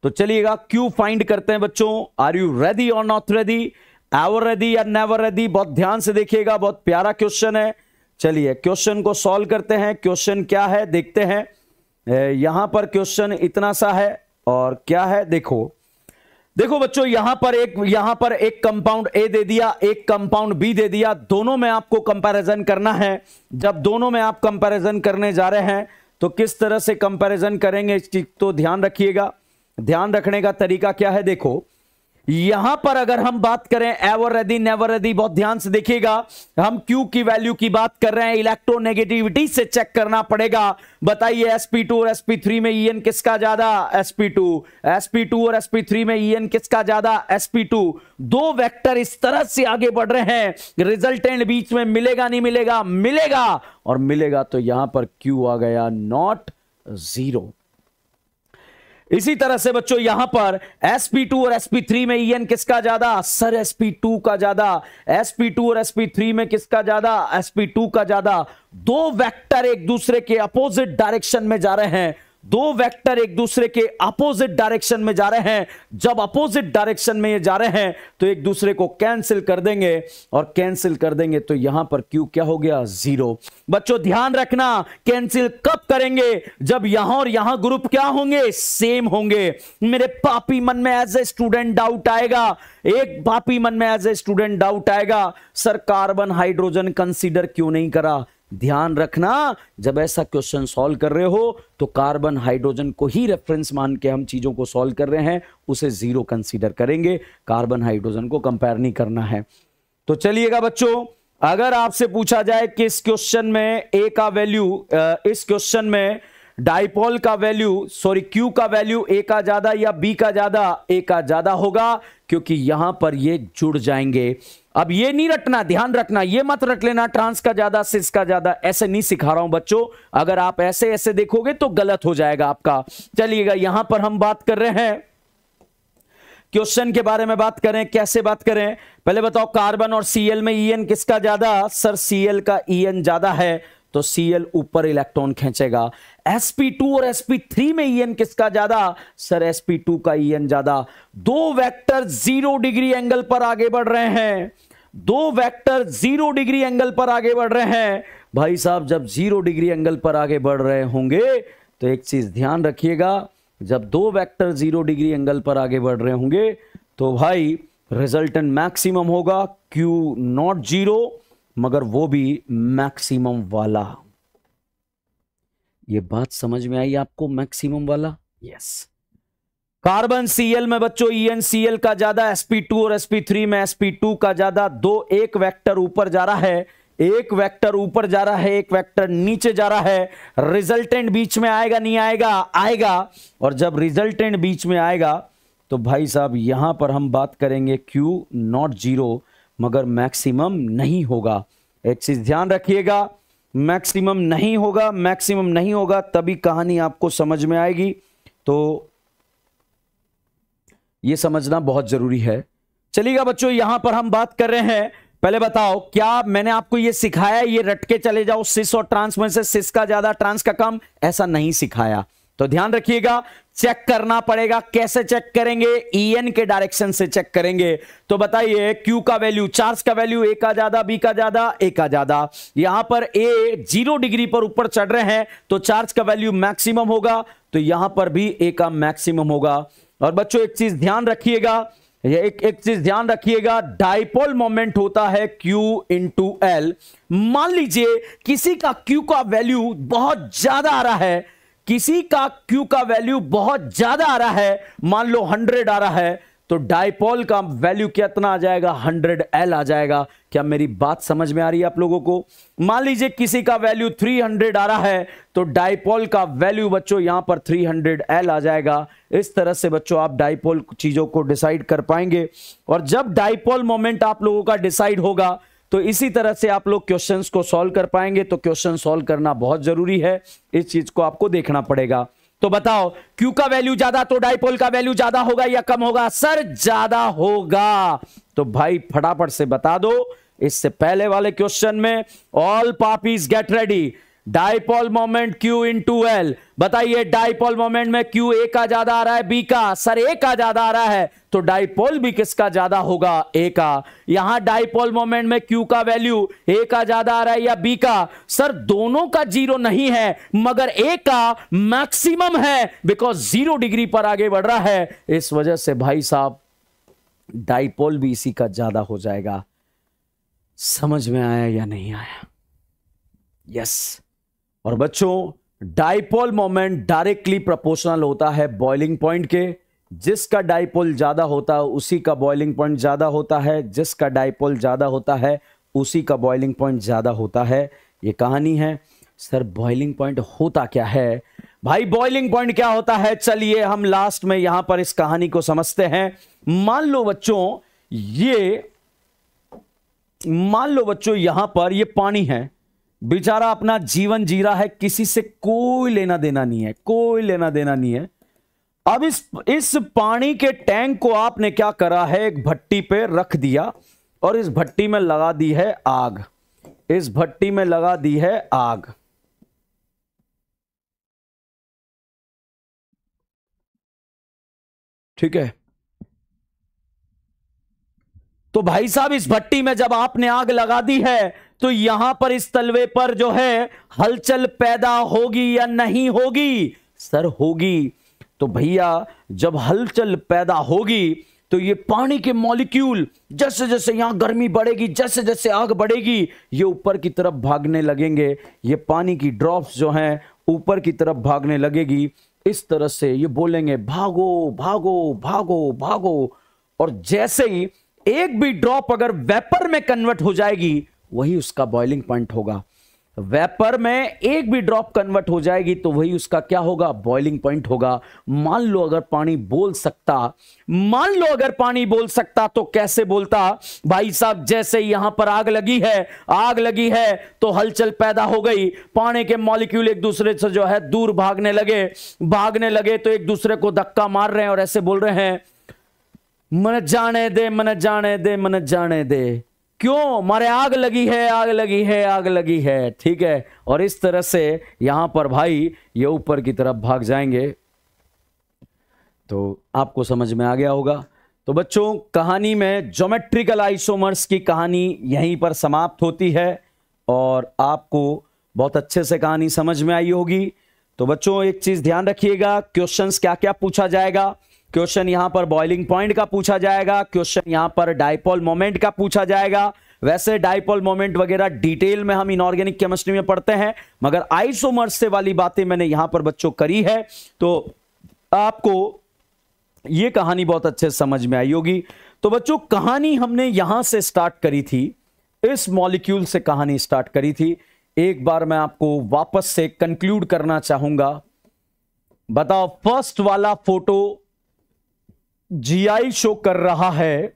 तो चलिएगा, Q फाइंड करते हैं बच्चों। आर यू रेडी और नॉट रेडी? एवर रेडी या नेवर रेडी? बहुत ध्यान से देखिएगा, बहुत प्यारा क्वेश्चन है। चलिए क्वेश्चन को सॉल्व करते हैं। क्वेश्चन क्या है देखते हैं। यहां पर क्वेश्चन इतना सा है, और क्या है देखो बच्चों, यहां पर एक कंपाउंड ए दे दिया, एक कंपाउंड बी दे दिया। दोनों में आपको कंपैरिजन करना है। जब दोनों में आप कंपैरिजन करने जा रहे हैं तो किस तरह से कंपैरिजन करेंगे इस चीज तो ध्यान रखिएगा। ध्यान रखने का तरीका क्या है? देखो, यहां पर अगर हम बात करें एवर रेडी नेवर रेडी, बहुत ध्यान से देखिएगा। हम Q की वैल्यू की बात कर रहे हैं, इलेक्ट्रोनेगेटिविटी से चेक करना पड़ेगा। बताइए sp2 और sp3 में En किसका ज्यादा? sp2 और sp3 में En किसका ज्यादा? sp2। दो वेक्टर इस तरह से आगे बढ़ रहे हैं, रिजल्टेंट बीच में मिलेगा नहीं मिलेगा? मिलेगा, और मिलेगा तो यहां पर Q आ गया नॉट 0। इसी तरह से बच्चों यहां पर sp2 और sp3 में En किसका ज्यादा? सर sp2 का ज्यादा। sp2 और sp3 में किसका ज्यादा? sp2 का ज्यादा। दो वेक्टर एक दूसरे के अपोजिट डायरेक्शन में जा रहे हैं, दो वेक्टर एक दूसरे के अपोजिट डायरेक्शन में जा रहे हैं। जब अपोजिट डायरेक्शन में ये जा रहे हैं तो एक दूसरे को कैंसिल कर देंगे, और कैंसिल कर देंगे तो यहां पर Q क्या हो गया? 0। बच्चों ध्यान रखना, कैंसिल कब करेंगे? जब यहां और यहां ग्रुप क्या होंगे? सेम होंगे। मेरे पापी मन में एज ए स्टूडेंट डाउट आएगा, एक पापी मन में एज ए स्टूडेंट डाउट आएगा, सर कार्बन हाइड्रोजन कंसीडर क्यों नहीं करा? ध्यान रखना, जब ऐसा क्वेश्चन सॉल्व कर रहे हो तो कार्बन हाइड्रोजन को ही रेफरेंस मान के हम चीजों को सॉल्व कर रहे हैं, उसे 0 कंसीडर करेंगे। कार्बन हाइड्रोजन को कंपेयर नहीं करना है। तो चलिएगा बच्चों, अगर आपसे पूछा जाए कि इस क्वेश्चन में ए का वैल्यू, इस क्वेश्चन में डाइपोल का वैल्यू, सॉरी Q का वैल्यू ए का ज्यादा या बी का ज्यादा? ए का ज्यादा होगा, क्योंकि यहां पर ये जुड़ जाएंगे। अब ये नहीं रटना, ध्यान रखना, ये मत रट लेना ट्रांस का ज्यादा सिस का ज्यादा, ऐसे नहीं सिखा रहा हूं बच्चों। अगर आप ऐसे ऐसे देखोगे तो गलत हो जाएगा आपका। चलिएगा, यहां पर हम बात कर रहे हैं क्वेश्चन के बारे में। बात करें, कैसे बात करें? पहले बताओ, कार्बन और Cl में En किसका ज्यादा? सर Cl का En ज्यादा है, तो Cl ऊपर इलेक्ट्रॉन खींचेगा। sp2 और sp3 में En किसका ज्यादा? सर sp2 का En ज्यादा। दो वेक्टर 0 डिग्री एंगल पर आगे बढ़ रहे हैं, दो वेक्टर 0 डिग्री एंगल पर आगे बढ़ रहे हैं। भाई साहब, जब 0 डिग्री एंगल पर आगे बढ़ रहे होंगे तो एक चीज ध्यान रखिएगा, जब दो वेक्टर 0 डिग्री एंगल पर आगे बढ़ रहे होंगे तो भाई रिजल्टेंट मैक्सिमम होगा Q नॉट 0, मगर वो भी मैक्सिमम वाला। ये बात समझ में आई आपको, मैक्सिमम वाला? यस। कार्बन Cl में बच्चों EnCl का ज्यादा, sp2 और sp3 में sp2 का ज्यादा। एक वेक्टर ऊपर जा रहा है, एक वेक्टर ऊपर जा रहा है, एक वेक्टर नीचे जा रहा है। रिजल्टेंट बीच में आएगा नहीं आएगा? आएगा। और जब रिजल्टेंट बीच में आएगा तो भाई साहब यहां पर हम बात करेंगे Q नॉट 0, मगर मैक्सिमम नहीं होगा। एक चीज ध्यान रखिएगा, मैक्सिमम नहीं होगा, मैक्सिमम नहीं होगा, तभी कहानी आपको समझ में आएगी। तो यह समझना बहुत जरूरी है। चलिएगा बच्चों, यहां पर हम बात कर रहे हैं, पहले बताओ क्या मैंने आपको यह सिखाया ये रट के चले जाओ सिस और ट्रांस में से सिस का ज्यादा ट्रांस का कम? ऐसा नहीं सिखाया। तो ध्यान रखिएगा, चेक करना पड़ेगा। कैसे चेक करेंगे? En के डायरेक्शन से चेक करेंगे। तो बताइए Q का वैल्यू, चार्ज का वैल्यू A का ज्यादा, B का ज्यादा, A का ज्यादा। यहां पर A 0 डिग्री पर ऊपर चढ़ रहे हैं तो चार्ज का वैल्यू मैक्सिमम होगा, तो यहां पर भी A का मैक्सिमम होगा। और बच्चों एक चीज ध्यान रखिएगा, एक चीज ध्यान रखिएगा, डाइपोल मोमेंट होता है Q इंटू L। मान लीजिए किसी का Q का वैल्यू बहुत ज्यादा आ रहा है, किसी का Q का वैल्यू बहुत ज्यादा आ रहा है, मान लो 100 आ रहा है, तो डाइपोल का वैल्यू कितना आ जाएगा? 100L आ जाएगा। क्या मेरी बात समझ में आ रही है आप लोगों को? मान लीजिए किसी का वैल्यू 300 आ रहा है, तो डाइपोल का वैल्यू बच्चों यहां पर 300L आ जाएगा। इस तरह से बच्चों आप डाइपोल चीजों को डिसाइड कर पाएंगे। और जब डाइपोल मोमेंट आप लोगों का डिसाइड होगा तो इसी तरह से आप लोग क्वेश्चंस को सॉल्व कर पाएंगे। तो क्वेश्चन सॉल्व करना बहुत जरूरी है, इस चीज को आपको देखना पड़ेगा। तो बताओ Q का वैल्यू ज्यादा तो डाइपोल का वैल्यू ज्यादा होगा या कम होगा? सर ज्यादा होगा। तो भाई फटाफट से बता दो, इससे पहले वाले क्वेश्चन में all poppies get ready, dipole moment Q into L। बताइए डाइपोल मोमेंट में Q A का ज्यादा आ रहा है B का? सर A का ज्यादा आ रहा है, तो डाइपोल भी किसका ज्यादा होगा? A का। यहां डाइपोल मोमेंट में Q का वैल्यू A का ज्यादा आ रहा है या B का? सर दोनों का 0 नहीं है, मगर A का मैक्सिमम है, बिकॉज 0 डिग्री पर आगे बढ़ रहा है। इस वजह से भाई साहब डाइपोल भी इसी का ज्यादा हो जाएगा। समझ में आया या नहीं आया? यस। और बच्चों डाइपोल मोमेंट डायरेक्टली प्रोपोर्शनल होता है बॉइलिंग पॉइंट के। जिसका डाइपोल ज्यादा होता है उसी का बॉइलिंग पॉइंट ज्यादा होता है, जिसका डाइपोल ज्यादा होता है उसी का बॉइलिंग पॉइंट ज्यादा होता है। ये कहानी है। सर बॉइलिंग पॉइंट होता क्या है? भाई बॉइलिंग पॉइंट क्या होता है, चलिए हम लास्ट में यहां पर इस कहानी को समझते हैं। मान लो बच्चों यहां पर ये पानी है, बेचारा अपना जीवन जी रहा है, किसी से कोई लेना देना नहीं है, कोई लेना देना नहीं है। अब इस पानी के टैंक को आपने क्या करा है, एक भट्टी पे रख दिया और इस भट्टी में लगा दी है आग। इस भट्टी में लगा दी है आग। ठीक है। तो भाई साहब इस भट्टी में जब आपने आग लगा दी है तो यहां पर इस तलवे पर जो है हलचल पैदा होगी या नहीं होगी? सर होगी। तो भैया जब हलचल पैदा होगी तो ये पानी के मॉलिक्यूल जैसे जैसे यहां गर्मी बढ़ेगी, जैसे जैसे आग बढ़ेगी, ये ऊपर की तरफ भागने लगेंगे। ये पानी की ड्रॉप्स जो हैं ऊपर की तरफ भागने लगेगी। इस तरह से ये बोलेंगे भागो भागो भागो भागो। और जैसे ही एक भी ड्रॉप अगर वेपर में कन्वर्ट हो जाएगी, वही उसका बॉइलिंग पॉइंट होगा। वेपर में एक भी ड्रॉप कन्वर्ट हो जाएगी तो वही उसका क्या होगा? बॉइलिंग पॉइंट होगा। मान लो अगर पानी बोल सकता तो कैसे बोलता? भाई साहब जैसे यहां पर आग लगी है तो हलचल पैदा हो गई, पानी के मॉलिक्यूल एक दूसरे से जो है दूर भागने लगे तो एक दूसरे को धक्का मार रहे हैं और ऐसे बोल रहे हैं मन जाने दे मन जाने दे मन जाने दे। क्यों? मारे आग लगी है आग लगी है आग लगी है। ठीक है। और इस तरह से यहां पर भाई ये ऊपर की तरफ भाग जाएंगे। तो आपको समझ में आ गया होगा। तो बच्चों कहानी में ज्योमेट्रिकल आइसोमर्स की कहानी यहीं पर समाप्त होती है और आपको बहुत अच्छे से कहानी समझ में आई होगी। तो बच्चों एक चीज ध्यान रखिएगा, क्वेश्चंस क्या क्या पूछा जाएगा। क्वेश्चन यहां पर बॉइलिंग पॉइंट का पूछा जाएगा, क्वेश्चन यहां पर डायपोल मोमेंट का पूछा जाएगा। वैसे डायपोल मोमेंट वगैरह डिटेल में हम इनऑर्गेनिक केमिस्ट्री में पढ़ते हैं, मगर आइसोमर्स से वाली बातें मैंने यहां पर बच्चों करी है, तो आपको यह कहानी बहुत अच्छे से समझ में आई होगी। तो बच्चों कहानी हमने यहां से स्टार्ट करी थी, इस मॉलिक्यूल से कहानी स्टार्ट करी थी। एक बार मैं आपको वापस से कंक्लूड करना चाहूंगा। बताओ फर्स्ट वाला फोटो जीआई शो कर रहा है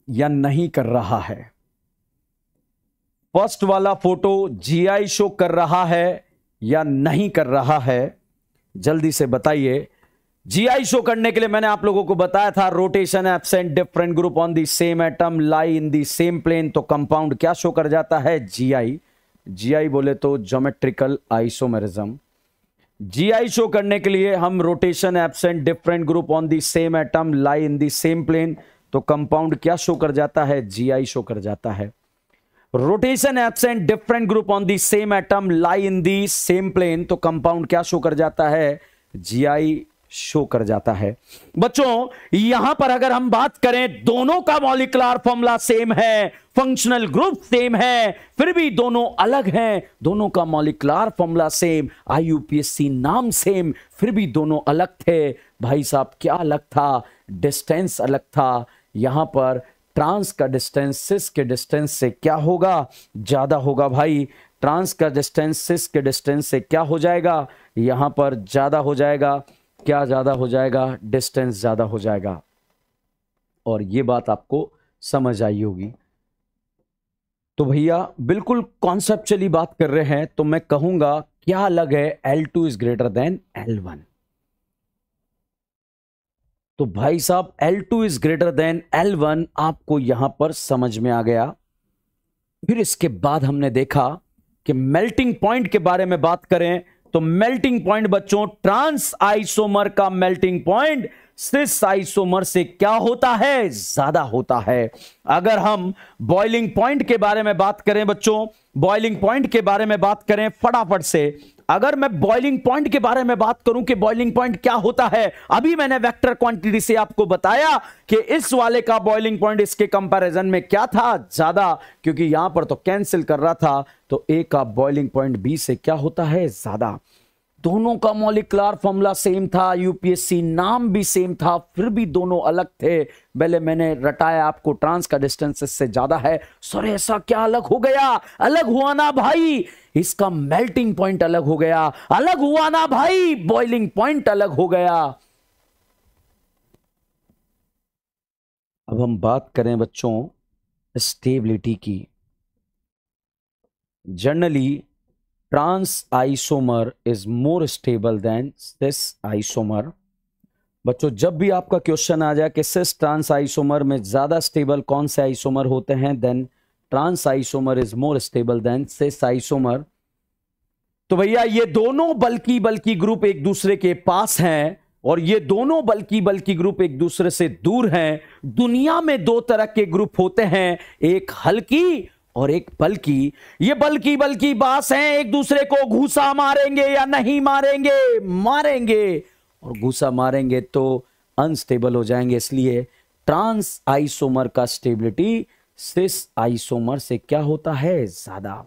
या नहीं कर रहा है? फर्स्ट वाला फोटो जीआई शो कर रहा है या नहीं कर रहा है? जल्दी से बताइए। जीआई शो करने के लिए मैंने आप लोगों को बताया था rotation absent different group on the same atom lie in the same plane, तो कंपाउंड क्या शो कर जाता है? जीआई। जीआई बोले तो ज्योमेट्रिकल आइसोमेरिज्म। जीआई शो करने के लिए हम rotation absent different group on the same atom lie in the same plane, तो कंपाउंड क्या शो कर जाता है? जीआई शो कर जाता है। Rotation absent different group on the same atom lie in the same plane, तो कंपाउंड क्या शो कर जाता है? जीआई शो कर जाता है। बच्चों यहां पर अगर हम बात करें, दोनों का मॉलिक्यूलर फॉर्मूला सेम है, फंक्शनल ग्रुप सेम है, फिर भी दोनों अलग हैं। दोनों का मॉलिक्यूलर फॉर्मूला सेम, आईयूपीएसी नाम सेम, फिर भी दोनों अलग थे। भाई साहब क्या अलग था? डिस्टेंस अलग था। यहां पर ट्रांस का डिस्टेंस सिस के डिस्टेंस से क्या होगा? ज्यादा होगा भाई। ट्रांस का डिस्टेंस सिस के डिस्टेंस से क्या हो जाएगा? यहां पर ज्यादा हो जाएगा। क्या ज्यादा हो जाएगा? डिस्टेंस ज्यादा हो जाएगा। और यह बात आपको समझ आई होगी। तो भैया बिल्कुल कॉन्सेप्चुअली बात कर रहे हैं, तो मैं कहूंगा क्या अलग है? L2 is greater than L1। तो भाई साहब L2 is greater than L1 आपको यहां पर समझ में आ गया। फिर इसके बाद हमने देखा कि मेल्टिंग पॉइंट के बारे में बात करें, तो मेल्टिंग पॉइंट बच्चों ट्रांस आइसोमर का मेल्टिंग पॉइंट सिस आइसोमर से क्या होता है? ज्यादा होता है। अगर हम बॉइलिंग पॉइंट के बारे में बात करें बच्चों, बॉइलिंग पॉइंट के बारे में बात करें फटाफट से, अगर मैं बॉइलिंग पॉइंट के बारे में बात करूं कि बॉइलिंग पॉइंट क्या होता है, अभी मैंने वेक्टर क्वांटिटी से आपको बताया कि इस वाले का बॉइलिंग पॉइंट इसके कंपैरिजन में क्या था? ज्यादा, क्योंकि यहां पर तो कैंसिल कर रहा था, तो ए का बॉइलिंग पॉइंट बी से क्या होता है? ज्यादा। दोनों का मॉलिक्यूलर फॉर्मूला सेम था, यूपीएससी नाम भी सेम था, फिर भी दोनों अलग थे। पहले मैंने रटाया आपको ट्रांस का डिस्टेंस इससे ज्यादा है। सर ऐसा क्या अलग हो गया? अलग हुआ ना भाई, इसका मेल्टिंग पॉइंट अलग हो गया। अलग हुआ ना भाई, बॉइलिंग पॉइंट अलग हो गया। अब हम बात करें बच्चों स्टेबिलिटी की। Generally trans isomer is more stable than cis isomer. बच्चों जब भी आपका क्वेश्चन आ जाए कि सिस ट्रांस आइसोमर में ज्यादा स्टेबल कौन से आइसोमर होते हैं, then trans isomer is more stable than cis isomer. तो भैया ये दोनों बल्कि ग्रुप एक दूसरे के पास हैं, और ये दोनों बल्कि ग्रुप एक दूसरे से दूर हैं। दुनिया में दो तरह के ग्रुप होते हैं, एक हल्की और एक बल्कि। ये बल्कि बास हैं, एक दूसरे को घूसा मारेंगे या नहीं मारेंगे? मारेंगे, और घूसा मारेंगे तो अनस्टेबल हो जाएंगे। इसलिए ट्रांस आइसोमर का स्टेबिलिटी सिस आइसोमर से क्या होता है? ज्यादा।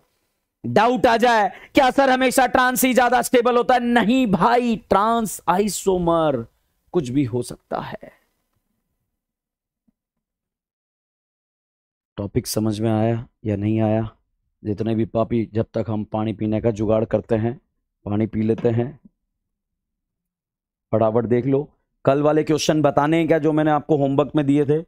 डाउट आ जाए क्या सर हमेशा ट्रांस ही ज्यादा स्टेबल होता है? नहीं भाई, ट्रांस आइसोमर कुछ भी हो सकता है। टॉपिक समझ में आया या नहीं आया? जितने भी पापी, जब तक हम पानी पीने का जुगाड़ करते हैं, पानी पी लेते हैं। फटाफट देख लो, कल वाले क्वेश्चन बताने हैं क्या जो मैंने आपको होमवर्क में दिए थे?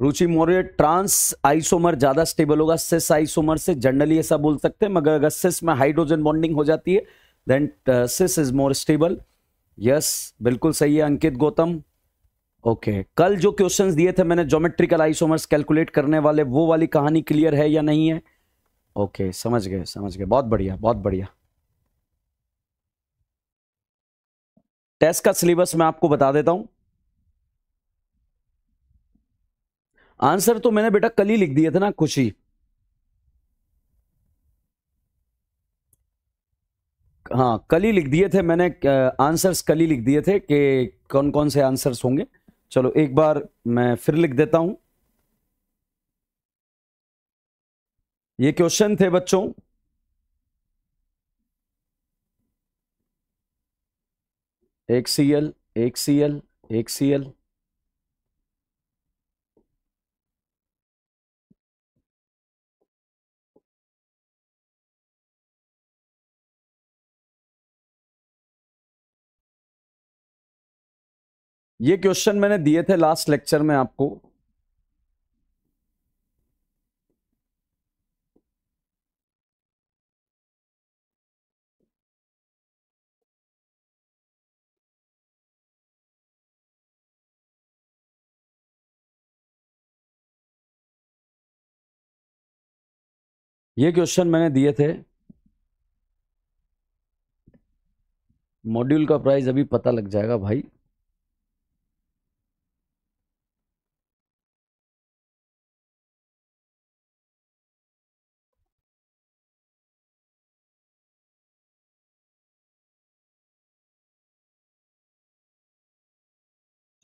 रुचि मौर्य, ट्रांस आइसोमर ज्यादा स्टेबल होगा सिस आइसोमर से, जनरली ऐसा बोल सकते हैं, मगर अगर सिस में हाइड्रोजन बॉन्डिंग हो जाती है then cis is more stable. Yes बिल्कुल सही है अंकित गौतम। ओके कल जो क्वेश्चंस दिए थे मैंने ज्योमेट्रिकल आइसोमर्स कैलकुलेट करने वाले, वो वाली कहानी क्लियर है या नहीं है? ओके समझ गए समझ गए, बहुत बढ़िया बहुत बढ़िया। टेस्ट का सिलेबस मैं आपको बता देता हूं। आंसर तो मैंने बेटा कल ही लिख दिए थे ना, खुशी। हाँ कल ही लिख दिए थे मैंने, आंसर्स कल ही लिख दिए थे कि कौन कौन से आंसर्स होंगे। चलो एक बार मैं फिर लिख देता हूं। ये क्वेश्चन थे बच्चों, एक सीएल, एक सीएल, एक सीएल, ये क्वेश्चन मैंने दिए थे लास्ट लेक्चर में आपको। ये क्वेश्चन मैंने दिए थे। मॉड्यूल का प्राइस अभी पता लग जाएगा भाई।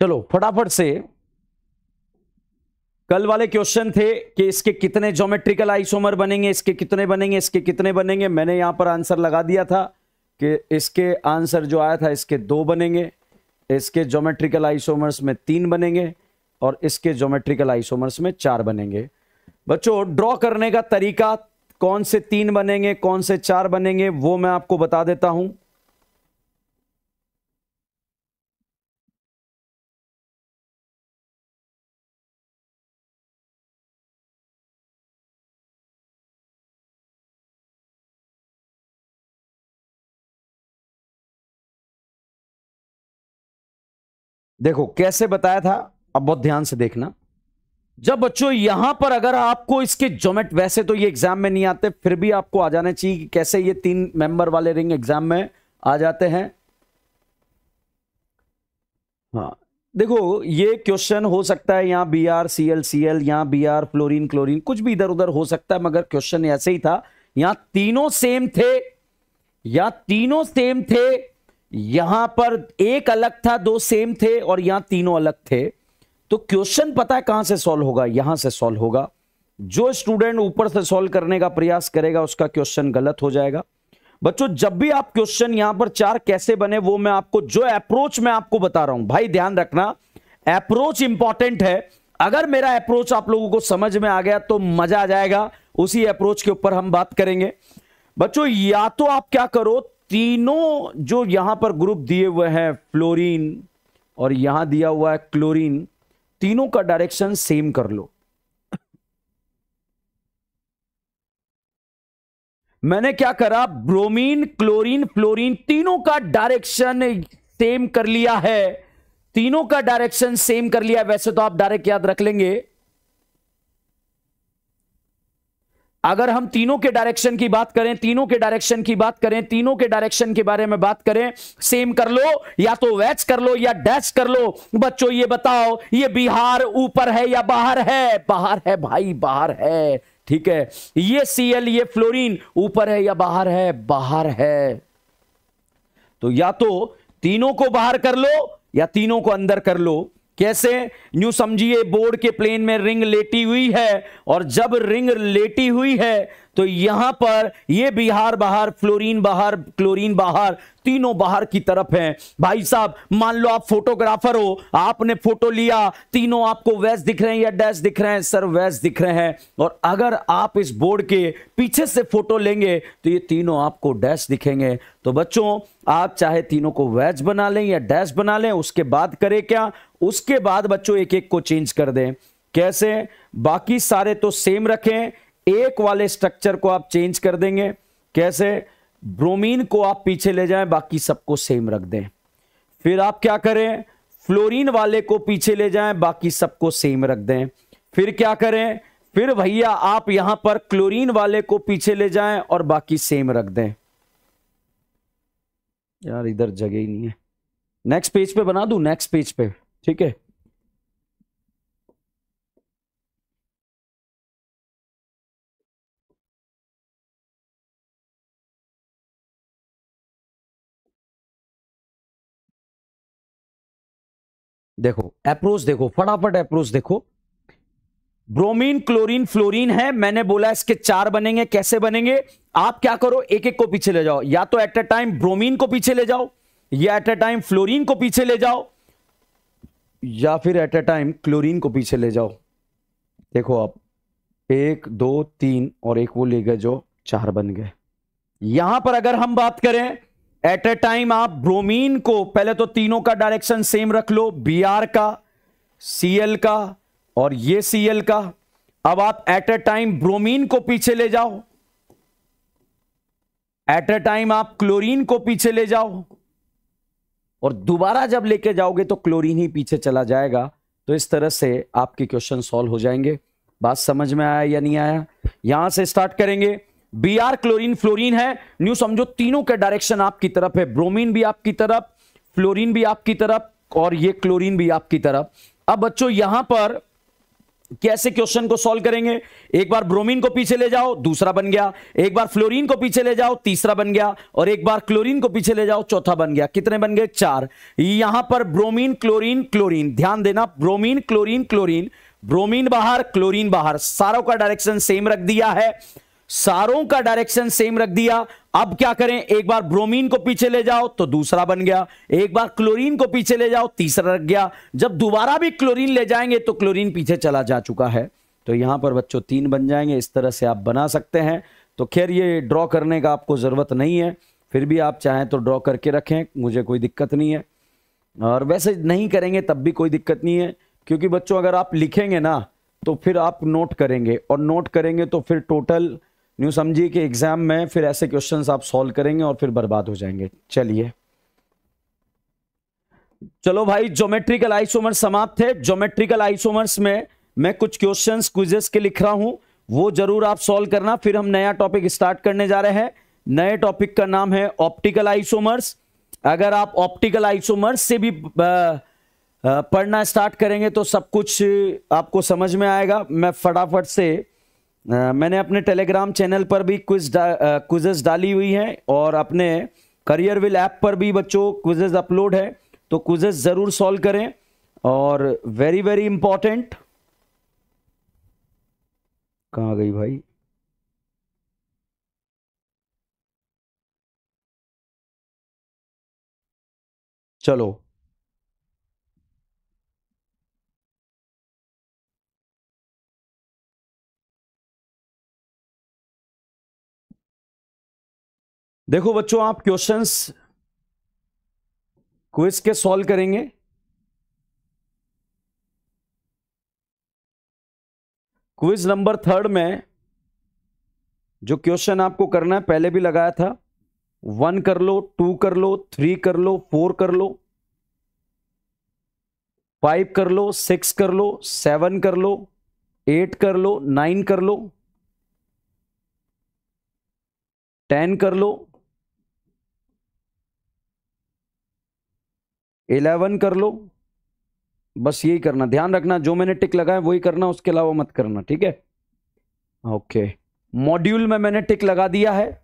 चलो फटाफट से, कल वाले क्वेश्चन थे कि इसके कितने ज्योमेट्रिकल आइसोमर बनेंगे, इसके कितने बनेंगे, इसके कितने बनेंगे। मैंने यहां पर आंसर लगा दिया था कि इसके आंसर जो आया था, इसके 2 बनेंगे, इसके ज्योमेट्रिकल आइसोमर्स में 3 बनेंगे और इसके ज्योमेट्रिकल आइसोमर्स में 4 बनेंगे। बच्चों ड्रॉ करने का तरीका, कौन से 3 बनेंगे कौन से 4 बनेंगे, वो मैं आपको बता देता हूं। देखो कैसे बताया था, अब बहुत ध्यान से देखना। जब बच्चों यहां पर अगर आपको इसके ज्योमेट, वैसे तो ये एग्जाम में नहीं आते, फिर भी आपको आ जाना चाहिए कि कैसे ये 3 मेंबर वाले रिंग एग्जाम में आ जाते हैं। हाँ देखो ये क्वेश्चन हो सकता है यहां B R C L C L, यहां बी आर फ्लोरीन क्लोरीन, कुछ भी इधर उधर हो सकता है, मगर क्वेश्चन ऐसे ही था। यहां तीनों सेम थे, यहां तीनों सेम थे, यहां पर एक अलग था, 2 सेम थे, और यहां तीनों अलग थे। तो क्वेश्चन पता है कहां से सॉल्व होगा, यहां से सॉल्व होगा। जो स्टूडेंट ऊपर से सॉल्व करने का प्रयास करेगा उसका क्वेश्चन गलत हो जाएगा। बच्चों जब भी आप क्वेश्चन यहां पर 4 कैसे बने, वो मैं आपको, जो अप्रोच मैं आपको बता रहा हूं भाई, ध्यान रखना, अप्रोच इंपॉर्टेंट है। अगर मेरा अप्रोच आप लोगों को समझ में आ गया तो मजा आ जाएगा, उसी अप्रोच के ऊपर हम बात करेंगे। बच्चों या तो आप क्या करो, तीनों जो यहां पर ग्रुप दिए हुए हैं, फ्लोरीन और यहां दिया हुआ है क्लोरीन, तीनों का डायरेक्शन सेम कर लो। मैंने क्या करा, ब्रोमीन क्लोरीन फ्लोरीन तीनों का डायरेक्शन सेम कर लिया है, तीनों का डायरेक्शन सेम कर लिया। वैसे तो आप डायरेक्ट याद रख लेंगे, अगर हम तीनों के डायरेक्शन की बात करें, तीनों के डायरेक्शन की बात करें, तीनों के डायरेक्शन के बारे में बात करें, सेम कर लो, या तो वैच कर लो या डैश कर लो। बच्चों ये बताओ, ये बिहार ऊपर है या बाहर है? बाहर है भाई, बाहर है, ठीक है। ये सीएल, ये फ्लोरीन ऊपर है या बाहर है? बाहर है। तो या तो तीनों को बाहर कर लो या तीनों को अंदर कर लो। कैसे? न्यू समझिए, बोर्ड के प्लेन में रिंग लेटी हुई है, और जब रिंग लेटी हुई है तो यहां पर ये बिहार बाहर, फ्लोरीन बाहर, क्लोरीन बाहर, तीनों बाहर की तरफ हैं। भाई साहब मान लो आप फोटोग्राफर हो, आपने फोटो लिया, तीनों आपको वैस दिख रहे हैं या डैश दिख रहे हैं? सर वैस दिख रहे हैं। और अगर आप इस बोर्ड के पीछे से फोटो लेंगे तो ये तीनों आपको डैश दिखेंगे। तो बच्चों आप चाहे तीनों को वैच बना लें या डैश बना लें, उसके बाद करें क्या, उसके बाद बच्चों एक एक को चेंज कर दें। कैसे? बाकी सारे तो सेम रखें, एक वाले स्ट्रक्चर को आप चेंज कर देंगे। कैसे? ब्रोमीन को आप पीछे ले जाएं, बाकी सबको सेम रख दें। फिर आप क्या करें, फ्लोरीन वाले को पीछे ले जाएं, बाकी सबको सेम रख दें। फिर क्या करें, फिर भैया आप यहां पर क्लोरीन वाले को पीछे ले जाएं और बाकी सेम रख दें। यार इधर जगह ही नहीं है, नेक्स्ट पेज पे बना दूं, नेक्स्ट पेज पे, ठीक है। देखो अप्रोच, देखो फटाफट अप्रोच देखो। ब्रोमीन, क्लोरीन, फ्लोरीन है, मैंने बोला इसके 4 बनेंगे। कैसे बनेंगे? आप क्या करो, एक एक को पीछे ले जाओ। या तो एट अ टाइम ब्रोमीन को पीछे ले जाओ, या एट अ टाइम फ्लोरीन को पीछे ले जाओ, या फिर एट अ टाइम क्लोरीन को पीछे ले जाओ। देखो आप 1 2 3 और एक वो ले गए जो 4 बन गए। यहां पर अगर हम बात करें एट अ टाइम, आप ब्रोमीन को पहले तो तीनों का डायरेक्शन सेम रख लो, Br का, Cl का और ये Cl का। अब आप एट अ टाइम ब्रोमीन को पीछे ले जाओ, एट अ टाइम आप क्लोरीन को पीछे ले जाओ, और दोबारा जब लेके जाओगे तो क्लोरीन ही पीछे चला जाएगा। तो इस तरह से आपके क्वेश्चन सॉल्व हो जाएंगे। बात समझ में आया या नहीं आया? यहां से स्टार्ट करेंगे। Br क्लोरीन फ्लोरीन है, न्यू समझो तीनों के डायरेक्शन आपकी तरफ है। ब्रोमीन भी आपकी तरफ, फ्लोरीन भी आपकी तरफ, और ये क्लोरीन भी आपकी तरफ। अब बच्चों यहां पर कैसे क्वेश्चन को सॉल्व करेंगे? एक बार ब्रोमीन को पीछे ले जाओ, दूसरा बन गया। एक बार फ्लोरीन को पीछे ले जाओ, तीसरा बन गया। और एक बार क्लोरीन को पीछे ले जाओ, चौथा बन गया। कितने बन गए? 4। यहां पर ब्रोमीन, क्लोरीन, क्लोरीन, ध्यान देना, ब्रोमीन, क्लोरीन, क्लोरीन, ब्रोमीन बाहर, क्लोरीन बाहर, सारों का डायरेक्शन सेम रख दिया है। सारों का डायरेक्शन सेम रख दिया। अब क्या करें? एक बार ब्रोमीन को पीछे ले जाओ तो दूसरा बन गया, एक बार क्लोरीन को पीछे ले जाओ, तीसरा रख गया। जब दोबारा भी क्लोरीन ले जाएंगे तो क्लोरीन पीछे चला जा चुका है। तो यहां पर बच्चों 3 बन जाएंगे। इस तरह से आप बना सकते हैं। तो खैर ये ड्रॉ करने का आपको जरूरत नहीं है, फिर भी आप चाहें तो ड्रॉ करके रखें, मुझे कोई दिक्कत नहीं है। और वैसे नहीं करेंगे तब भी कोई दिक्कत नहीं है, क्योंकि बच्चों अगर आप लिखेंगे ना तो फिर आप नोट करेंगे, और नोट करेंगे तो फिर टोटल न्यू समझिए कि एग्जाम में फिर ऐसे क्वेश्चंस आप सॉल्व करेंगे और फिर बर्बाद हो जाएंगे। चलिए चलो भाई, ज्योमेट्रिकल आइसोमर्स समाप्त है। ज्योमेट्रिकल आइसोमर्स में मैं कुछ क्वेश्चंस क्विजेस के लिख रहा हूं, वो जरूर आप सॉल्व करना। फिर हम नया टॉपिक स्टार्ट करने जा रहे हैं। नए टॉपिक का नाम है ऑप्टिकल आइसोमर्स। अगर आप ऑप्टिकल आइसोमर्स से भी पढ़ना स्टार्ट करेंगे तो सब कुछ आपको समझ में आएगा। मैं फटाफट से मैंने अपने टेलीग्राम चैनल पर भी क्विजेस डाली हुई हैं, और अपने करियरविल ऐप पर भी बच्चों क्विजेस अपलोड है। तो क्विजेस जरूर सॉल्व करें। और वेरी वेरी इंपॉर्टेंट, कहां गई भाई? चलो देखो बच्चों, आप क्वेश्चंस क्विज के सॉल्व करेंगे। क्विज नंबर 3 में जो क्वेश्चन आपको करना है, पहले भी लगाया था। 1 कर लो, 2 कर लो, 3 कर लो, 4 कर लो, 5 कर लो, 6 कर लो, 7 कर लो, 8 कर लो, 9 कर लो, 10 कर लो, 11 कर लो। बस यही करना, ध्यान रखना जो मैंने टिक लगाया वही करना, उसके अलावा मत करना, ठीक है? ओके, मॉड्यूल में मैंने टिक लगा दिया है।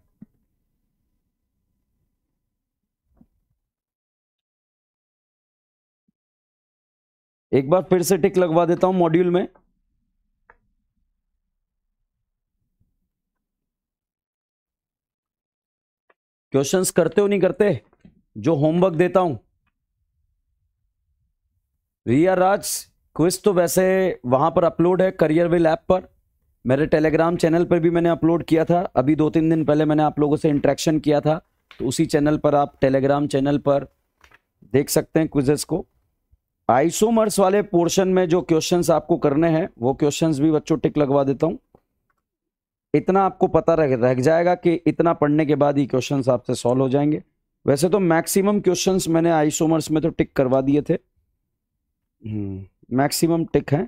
एक बार फिर से टिक लगवा देता हूं मॉड्यूल में। क्वेश्चंस करते हो नहीं करते जो होमवर्क देता हूं? रिया राज, क्विज तो वैसे वहां पर अपलोड है करियरविल ऐप पर। मेरे टेलीग्राम चैनल पर भी मैंने अपलोड किया था। अभी 2-3 दिन पहले मैंने आप लोगों से इंटरेक्शन किया था, तो उसी चैनल पर आप टेलीग्राम चैनल पर देख सकते हैं क्विजेस को। आइसोमर्स वाले पोर्शन में जो क्वेश्चंस आपको करने हैं वो क्वेश्चंस भी बच्चों टिक लगवा देता हूं। इतना आपको पता रह जाएगा कि इतना पढ़ने के बाद ही क्वेश्चंस आपसे सॉल्व हो जाएंगे। वैसे तो मैक्सिमम क्वेश्चंस मैंने आइसोमर्स में तो टिक करवा दिए थे। मैक्सिमम टिक है।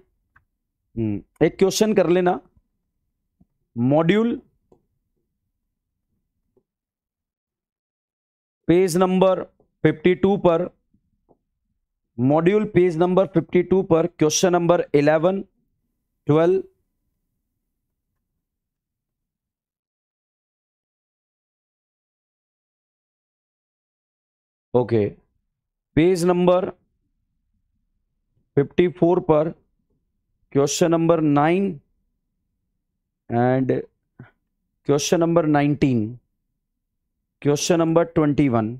एक क्वेश्चन कर लेना। मॉड्यूल पेज नंबर 52 पर, मॉड्यूल पेज नंबर 52 पर question number 11, 12, okay, page number 54 पर question number 9 and question number 19, question number 21।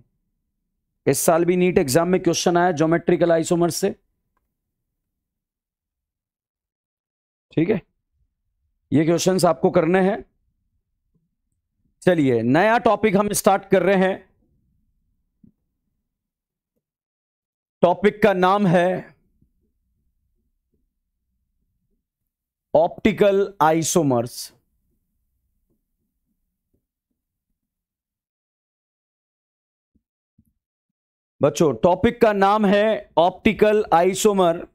इस साल भी नीट एग्जाम में क्वेश्चन आया ज्योमेट्रिकल आइसोमर से, ठीक है। ये क्वेश्चंस आपको करने हैं। चलिए नया टॉपिक हम स्टार्ट कर रहे हैं। टॉपिक का नाम है ऑप्टिकल आइसोमर्स। बच्चों टॉपिक का नाम है ऑप्टिकल आइसोमर।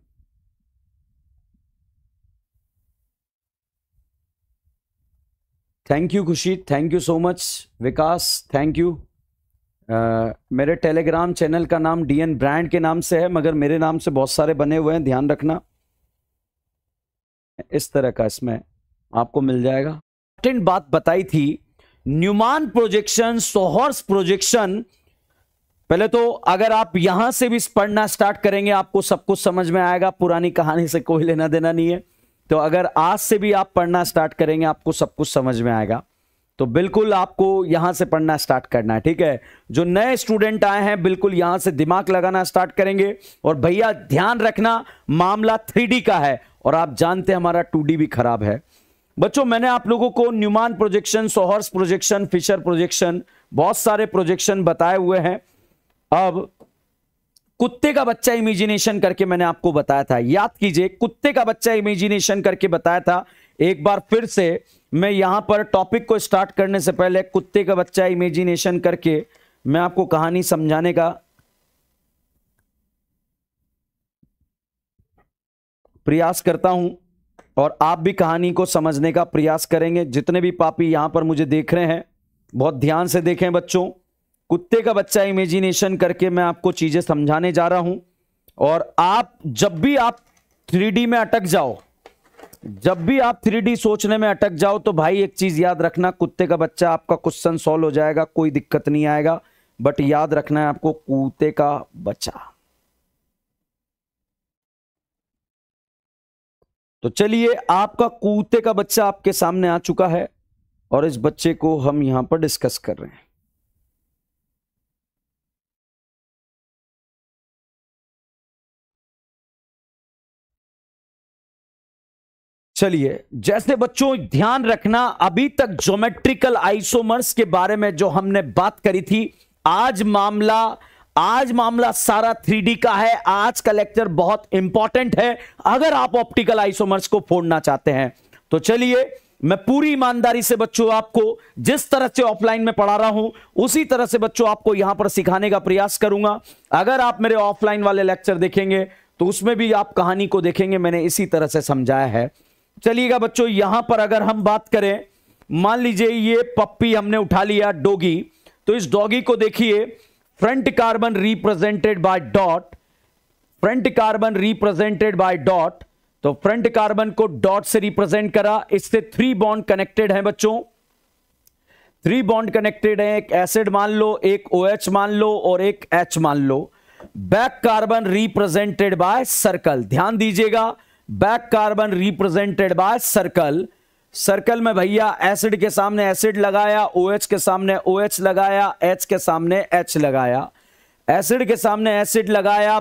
थैंक यू खुशी, thank you so much. Vikas thank you. मेरे टेलीग्राम चैनल का नाम डीएन ब्रांड के नाम से है, मगर मेरे नाम से बहुत सारे बने हुए हैं, ध्यान रखना। इस तरह का इसमें आपको मिल जाएगा। इंपॉर्टेंट बात बताई थी, न्यूमान प्रोजेक्शन, सोहर्स प्रोजेक्शन। पहले तो अगर आप यहां से भी पढ़ना स्टार्ट करेंगे आपको सब कुछ समझ में आएगा, पुरानी कहानी से कोई लेना देना नहीं है। तो अगर आज से भी आप पढ़ना स्टार्ट करेंगे आपको सब कुछ समझ में आएगा। तो बिल्कुल आपको यहां से पढ़ना स्टार्ट करना है, ठीक है। जो नए स्टूडेंट आए हैं बिल्कुल यहां से दिमाग लगाना स्टार्ट करेंगे। और भैया ध्यान रखना, मामला 3D का है और आप जानते हैं हमारा 2D भी खराब है। बच्चों मैंने आप लोगों को Newman projection, sawhorse projection, Fischer projection, बहुत सारे प्रोजेक्शन बताए हुए हैं। अब कुत्ते का बच्चा इमेजिनेशन करके मैंने आपको बताया था, याद कीजिए, कुत्ते का बच्चा इमेजिनेशन करके बताया था। एक बार फिर से मैं यहां पर टॉपिक को स्टार्ट करने से पहले कुत्ते का बच्चा इमेजिनेशन करके मैं आपको कहानी समझाने का प्रयास करता हूं और आप भी कहानी को समझने का प्रयास करेंगे। जितने भी पापी यहां पर मुझे देख रहे हैं बहुत ध्यान से देखें बच्चों। कुत्ते का बच्चा इमेजिनेशन करके मैं आपको चीजें समझाने जा रहा हूं। और आप जब भी आप 3D में अटक जाओ, जब भी आप 3D सोचने में अटक जाओ तो भाई एक चीज याद रखना, कुत्ते का बच्चा आपका क्वेश्चन सॉल्व हो जाएगा, कोई दिक्कत नहीं आएगा। बट याद रखना है आपको कुत्ते का बच्चा। तो चलिए आपका कुत्ते का बच्चा आपके सामने आ चुका है और इस बच्चे को हम यहां पर डिस्कस कर रहे हैं। चलिए जैसे बच्चों ध्यान रखना, अभी तक ज्योमेट्रिकल आइसोमर्स के बारे में जो हमने बात करी थी, आज मामला सारा 3D का है। आज का लेक्चर बहुत इंपॉर्टेंट है अगर आप ऑप्टिकल आइसोमर्स को फोड़ना चाहते हैं। तो चलिए मैं पूरी ईमानदारी से बच्चों आपको जिस तरह से ऑफलाइन में पढ़ा रहा हूं उसी तरह से बच्चों आपको यहां पर सिखाने का प्रयास करूंगा। अगर आप मेरे ऑफलाइन वाले लेक्चर देखेंगे तो उसमें भी आप कहानी को देखेंगे, मैंने इसी तरह से समझाया है। चलिएगा बच्चों, यहां पर अगर हम बात करें, मान लीजिए ये पप्पी हमने उठा लिया डॉगी, तो इस डॉगी को देखिए, front carbon represented bye dot, front carbon represented bye dot. तो फ्रंट कार्बन को डॉट से रिप्रेजेंट करा, इससे 3 बॉन्ड कनेक्टेड हैं बच्चों, 3 बॉन्ड कनेक्टेड हैं। एक एसिड मान लो, एक OH मान लो और एक H मान लो। Back carbon represented by circle, ध्यान दीजिएगा, back carbon represented by circle. Circle में भैया एसिड के सामने एसिड लगाया, OH के सामने OH लगाया, H के सामने H लगाया, एसिड के सामने एसिड लगाया,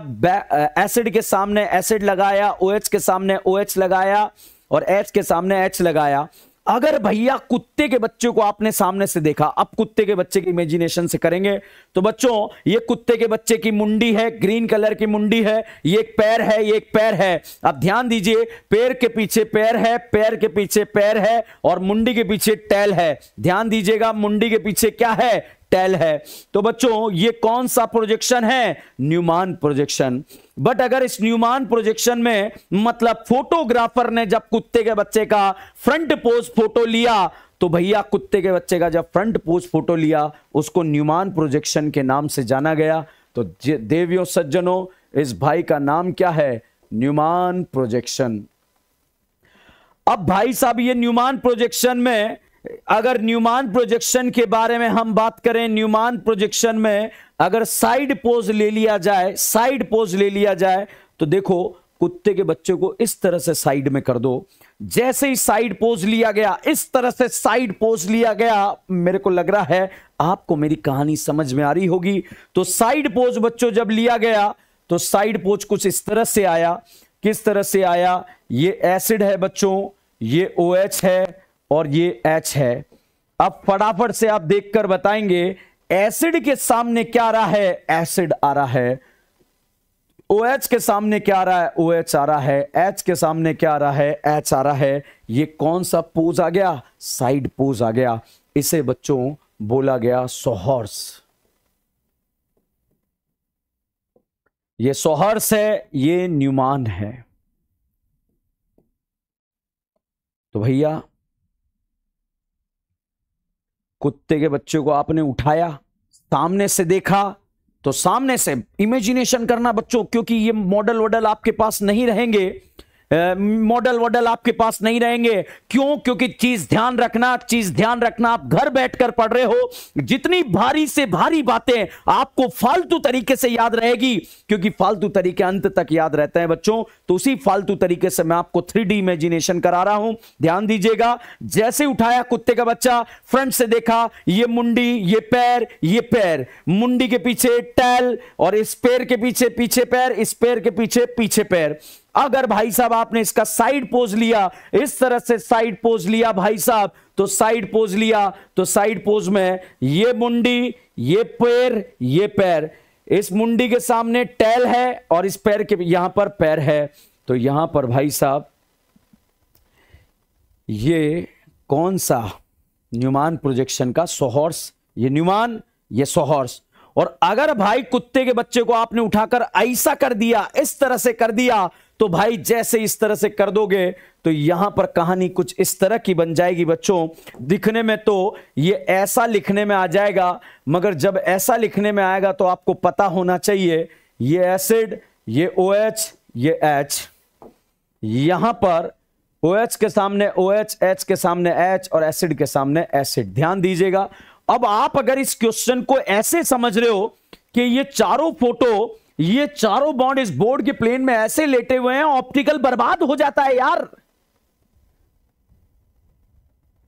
एसिड के सामने एसिड लगाया, OH के सामने OH लगाया और H के सामने H लगाया। अगर भैया कुत्ते के बच्चे को आपने सामने से देखा, अब कुत्ते के बच्चे की इमेजिनेशन से करेंगे। तो बच्चों ये कुत्ते के बच्चे की मुंडी है, ग्रीन कलर की मुंडी है, ये एक पैर है, ये एक पैर है। अब ध्यान दीजिए, पैर के पीछे पैर है, पैर के पीछे पैर है और मुंडी के पीछे टैल है। ध्यान दीजिएगा, मुंडी के पीछे क्या है? टैल है। तो बच्चों ये कौन सा प्रोजेक्शन है? Newman projection. बट अगर इस न्यूमान प्रोजेक्शन में मतलब फोटोग्राफर ने जब कुत्ते के बच्चे का फ्रंट पोज फोटो लिया, तो भैया कुत्ते के बच्चे का जब फ्रंट पोज फोटो लिया उसको न्यूमान प्रोजेक्शन के नाम से जाना गया। तो देवियों सज्जनों, इस भाई का नाम क्या है? Newman projection. अब भाई साहब ये न्यूमान प्रोजेक्शन में, अगर न्यूमान प्रोजेक्शन के बारे में हम बात करें, न्यूमान प्रोजेक्शन में अगर साइड पोज ले लिया जाए, साइड पोज ले लिया जाए, तो देखो कुत्ते के बच्चे को इस तरह से साइड में कर दो। जैसे ही साइड पोज लिया गया, इस तरह से साइड पोज लिया गया, मेरे को लग रहा है आपको मेरी कहानी समझ में आ रही होगी। तो साइड पोज बच्चों जब लिया गया तो साइड पोज कुछ इस तरह से आया। किस तरह से आया? ये एसिड है बच्चों, ये OH है और ये H है। अब फटाफट से आप देखकर बताएंगे एसिड के सामने क्या आ रहा है? एसिड आ रहा है। OH के सामने क्या आ रहा है? OH आ रहा है। H के सामने क्या आ रहा है? H आ रहा है। ये कौन सा पोज आ गया? साइड पोज आ गया। इसे बच्चों बोला गया सोहर्स। ये सोहर्स है, ये न्यूमान है। तो भैया कुत्ते के बच्चे को आपने उठाया, सामने से देखा, तो सामने से इमेजिनेशन करना बच्चों, क्योंकि ये मॉडल वॉडल आपके पास नहीं रहेंगे, मॉडल वॉडल आपके पास नहीं रहेंगे। क्यों? क्योंकि चीज ध्यान रखना, आप घर बैठकर पढ़ रहे हो, जितनी भारी से भारी बातें आपको फालतू तरीके से याद रहेगी, क्योंकि फालतू तरीके अंत तक याद रहते हैं बच्चों। तो उसी फालतू तरीके से मैं आपको 3D इमेजिनेशन करा रहा हूं, ध्यान दीजिएगा। जैसे उठाया कुत्ते का बच्चा, फ्रंट से देखा, ये मुंडी, ये पैर, मुंडी के पीछे टैल, और इस पैर के पीछे पीछे पैर, इस पैर के पीछे पीछे पैर। अगर भाई साहब आपने इसका साइड पोज लिया, इस तरह से साइड पोज लिया भाई साहब, तो साइड पोज लिया, तो साइड पोज में ये मुंडी, ये पैर, इस मुंडी के सामने टैल है और इस पैर के यहां पर पैर है। तो यहां पर भाई साहब ये कौन सा? न्यूमान प्रोजेक्शन का सोहर्स। ये न्यूमान, ये सोहर्स। और अगर भाई कुत्ते के बच्चे को आपने उठाकर ऐसा कर दिया, इस तरह से कर दिया, तो भाई जैसे इस तरह से कर दोगे तो यहां पर कहानी कुछ इस तरह की बन जाएगी बच्चों। दिखने में तो ये ऐसा लिखने में आ जाएगा, मगर जब ऐसा लिखने में आएगा तो आपको पता होना चाहिए ये एसिड, ये OH, ये H, यहां पर OH के सामने OH, H के सामने H और एसिड के सामने एसिड। ध्यान दीजिएगा। अब आप अगर इस क्वेश्चन को ऐसे समझ रहे हो कि ये चारों फोटो, ये चारों बॉन्ड इस बोर्ड के प्लेन में ऐसे लेटे हुए हैं, ऑप्टिकल बर्बाद हो जाता है यार,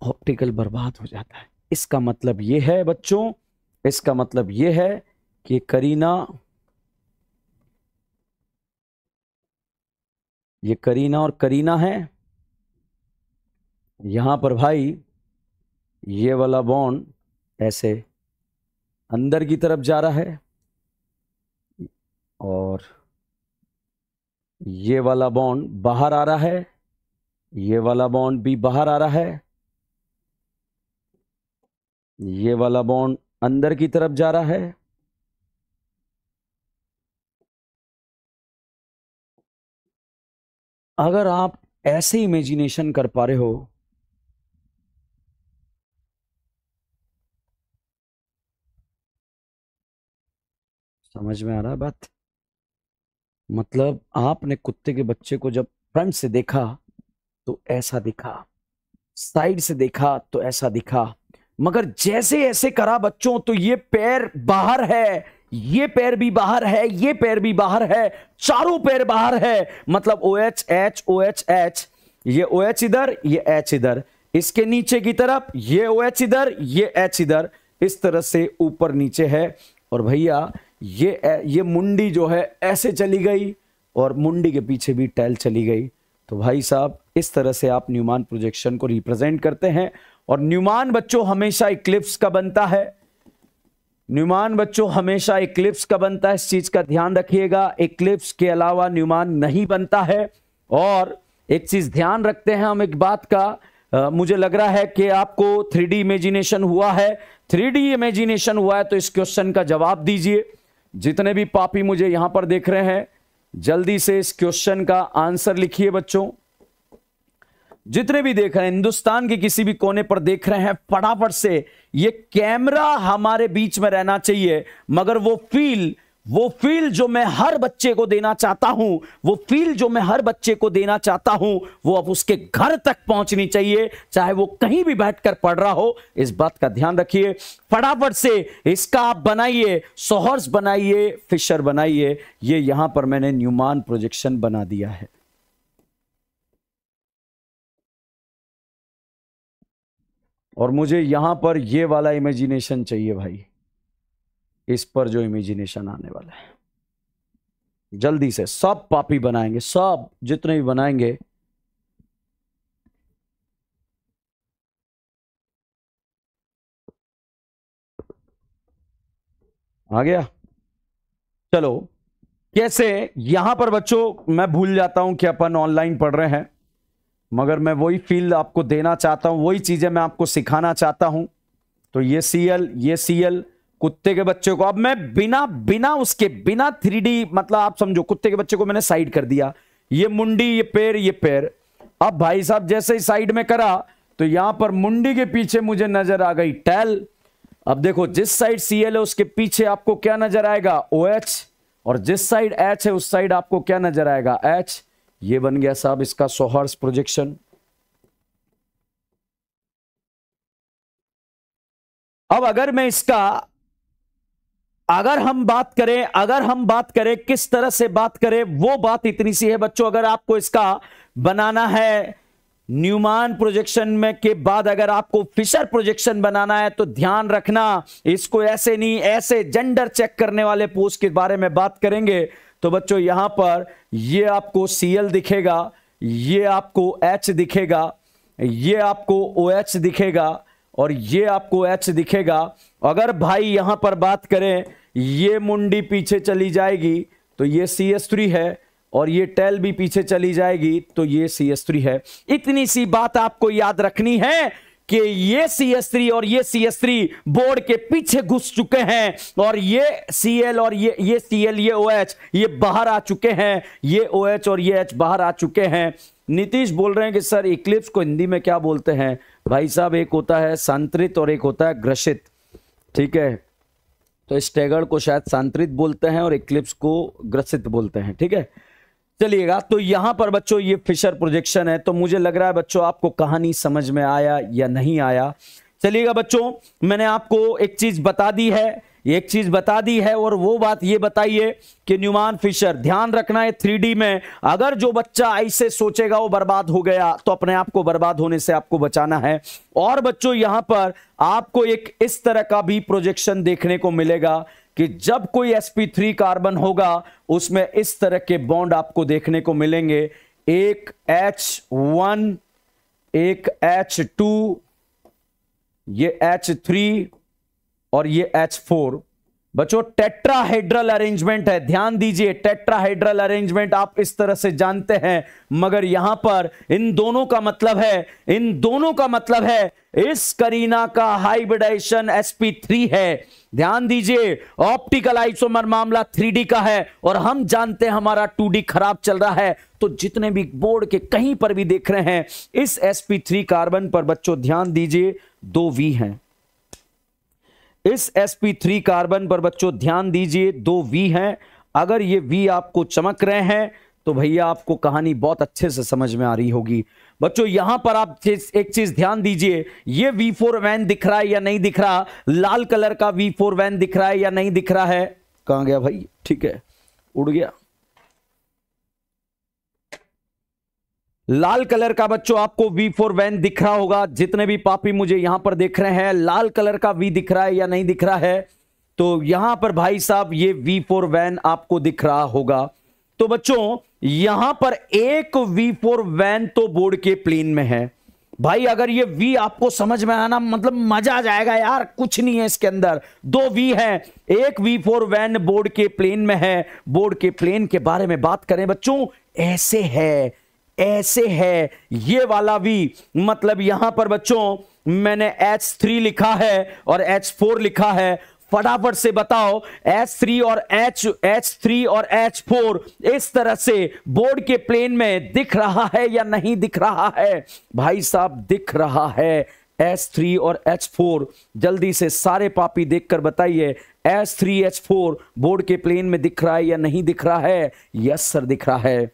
ऑप्टिकल बर्बाद हो जाता है। इसका मतलब यह है बच्चों, इसका मतलब यह है कि करीना, ये करीना और करीना है। यहां पर भाई ये वाला बॉन्ड ऐसे अंदर की तरफ जा रहा है और ये वाला बॉन्ड बाहर आ रहा है, ये वाला बॉन्ड भी बाहर आ रहा है, ये वाला बॉन्ड अंदर की तरफ जा रहा है। अगर आप ऐसे इमेजिनेशन कर पा रहे हो, समझ में आ रहा है बात? मतलब आपने कुत्ते के बच्चे को जब फ्रंट से देखा तो ऐसा दिखा, साइड से देखा तो ऐसा दिखा, मगर जैसे ऐसे करा बच्चों तो ये पैर बाहर है, ये पैर भी बाहर है, ये पैर भी बाहर है, चारों पैर बाहर है। मतलब OH H OH H, ये OH इधर, ये H इधर, इसके नीचे की तरफ ये OH इधर, ये H इधर, इस तरह से ऊपर नीचे है। और भैया ये मुंडी जो है ऐसे चली गई और मुंडी के पीछे भी टैल चली गई। तो भाई साहब इस तरह से आप न्यूमान प्रोजेक्शन को रिप्रेजेंट करते हैं। और न्यूमान बच्चों हमेशा इक्लिप्स का बनता है, न्यूमान बच्चों हमेशा इक्लिप्स का बनता है, इस चीज का ध्यान रखिएगा। इक्लिप्स के अलावा न्यूमान नहीं बनता है। और एक चीज ध्यान रखते हैं हम एक बात का, मुझे लग रहा है कि आपको 3D इमेजिनेशन हुआ है। 3D इमेजिनेशन हुआ है तो इस क्वेश्चन का जवाब दीजिए। जितने भी पापी मुझे यहां पर देख रहे हैं, जल्दी से इस क्वेश्चन का आंसर लिखिए बच्चों। जितने भी देख रहे हैं, हिंदुस्तान के किसी भी कोने पर देख रहे हैं, फटाफट से, ये कैमरा हमारे बीच में रहना चाहिए, मगर वो फील, वो फील जो मैं हर बच्चे को देना चाहता हूं, वो फील जो मैं हर बच्चे को देना चाहता हूं, वो अब उसके घर तक पहुंचनी चाहिए, चाहे वो कहीं भी बैठकर पढ़ रहा हो। इस बात का ध्यान रखिए। फटाफट से इसका आप बनाइए, सोहर्स बनाइए, फिशर बनाइए। ये यहां पर मैंने न्यूमान प्रोजेक्शन बना दिया है। और मुझे यहां पर ये वाला इमेजिनेशन चाहिए भाई, इस पर जो इमेजिनेशन आने वाला है। जल्दी से सब पापी बनाएंगे, सब जितने भी बनाएंगे। आ गया? चलो, कैसे यहां पर बच्चों मैं भूल जाता हूं कि अपन ऑनलाइन पढ़ रहे हैं, मगर मैं वही फील आपको देना चाहता हूं, वही चीजें मैं आपको सिखाना चाहता हूं। तो ये सीएल, ये सीएल, कुत्ते के बच्चे को अब मैं बिना 3D, मतलब आप समझो, कुत्ते के बच्चे को मैंने साइड कर दिया, ये मुंडी, ये पैर, ये पैर। अब भाई साहब जैसे ही साइड में करा तो यहां पर मुंडी के पीछे मुझे नजर आ गई टेल। अब देखो, जिस साइड सीएल है उसके पीछे आपको क्या नजर आएगा? OH। और जिस साइड H है उस साइड आपको क्या नजर आएगा? H। ये बन गया साहब इसका सोहर्स प्रोजेक्शन। अब अगर मैं इसका, अगर हम बात करें किस तरह से बात करें, वो बात इतनी सी है बच्चों। अगर आपको इसका बनाना है न्यूमान प्रोजेक्शन में के बाद, अगर आपको फिशर प्रोजेक्शन बनाना है, तो ध्यान रखना, इसको ऐसे नहीं, ऐसे जेंडर चेक करने वाले पोस्ट के बारे में बात करेंगे। तो बच्चों यहां पर ये आपको सीएल दिखेगा, ये आपको H दिखेगा, ये आपको OH दिखेगा, और ये आपको H दिखेगा। अगर भाई यहां पर बात करें, ये मुंडी पीछे चली जाएगी तो ये CS3 है, और ये टेल भी पीछे चली जाएगी तो ये CS3 है। इतनी सी बात आपको याद रखनी है कि ये CS3 और ये CS3 बोर्ड के पीछे घुस चुके हैं, और ये CL और ये CL, ये OH, ये बाहर आ चुके हैं, ये OH और ये H बाहर आ चुके हैं। नीतीश बोल रहे हैं कि सर इक्लिप्स को हिंदी में क्या बोलते हैं? भाई साहब एक होता है सांत्रित और एक होता है ग्रसित, ठीक है? तो स्टेगर्ड को शायद सांत्रित बोलते हैं और इक्लिप्स को ग्रसित बोलते हैं, ठीक है? चलिएगा, तो यहां पर बच्चों ये फिशर प्रोजेक्शन है। तो मुझे लग रहा है बच्चों आपको कहानी समझ में आया या नहीं आया। चलिएगा बच्चों, मैंने आपको एक चीज बता दी है, और वो बात ये बताइए कि न्यूमान फिशर, ध्यान रखना है 3D में अगर जो बच्चा ऐसे सोचेगा वो बर्बाद हो गया, तो अपने आप को बर्बाद होने से आपको बचाना है। और बच्चों यहां पर आपको एक इस तरह का भी प्रोजेक्शन देखने को मिलेगा कि जब कोई sp3 कार्बन होगा उसमें इस तरह के बॉन्ड आपको देखने को मिलेंगे, एक H1, एक H2, ये H3 और ये H4। बच्चों टेट्राहेड्रल अरेंजमेंट है, ध्यान दीजिए, टेट्राहेड्रल अरेंजमेंट आप इस तरह से जानते हैं, मगर यहां पर इन दोनों का मतलब है इस करीना का हाइब्रिडाइजेशन sp3 है। ध्यान दीजिए, ऑप्टिकल आइसोमर मामला 3D का है, और हम जानते हैं हमारा 2D खराब चल रहा है। तो जितने भी बोर्ड के कहीं पर भी देख रहे हैं इस sp3 कार्बन पर, बच्चों ध्यान दीजिए 2 V हैं। इस sp3 कार्बन पर बच्चों ध्यान दीजिए 2 V हैं। अगर ये V आपको चमक रहे हैं तो भैया आपको कहानी बहुत अच्छे से समझ में आ रही होगी। बच्चों यहां पर आप एक चीज ध्यान दीजिए, ये V4 वैन दिख रहा है या नहीं दिख रहा? लाल कलर का V4 वैन दिख रहा है या नहीं दिख रहा है? कहां गया भाई? ठीक है, उड़ गया। लाल कलर का बच्चों आपको V4 वैन दिख रहा होगा। जितने भी पापी मुझे यहां पर देख रहे हैं, लाल कलर का V दिख रहा है या नहीं दिख रहा है? तो यहां पर भाई साहब ये V4 वैन आपको दिख रहा होगा। तो बच्चों यहां पर एक V4 वैन तो बोर्ड के प्लेन में है। भाई अगर ये V आपको समझ में आना, मतलब मजा आ जाएगा यार, कुछ नहीं है इसके अंदर। 2 V है, एक V4 वैन बोर्ड के प्लेन में है। बोर्ड के प्लेन के बारे में बात करें बच्चों, ऐसे है ये वाला V, मतलब यहां पर बच्चों मैंने H3 लिखा है और H4 लिखा है। फटाफट से बताओ, H3 और H4 इस तरह से बोर्ड के प्लेन में दिख रहा है या नहीं दिख रहा है? भाई साहब दिख रहा है। H3 और H4, जल्दी से सारे पापी देखकर बताइए H3H4 बोर्ड के प्लेन में दिख रहा है या नहीं दिख रहा है? यस सर दिख रहा है।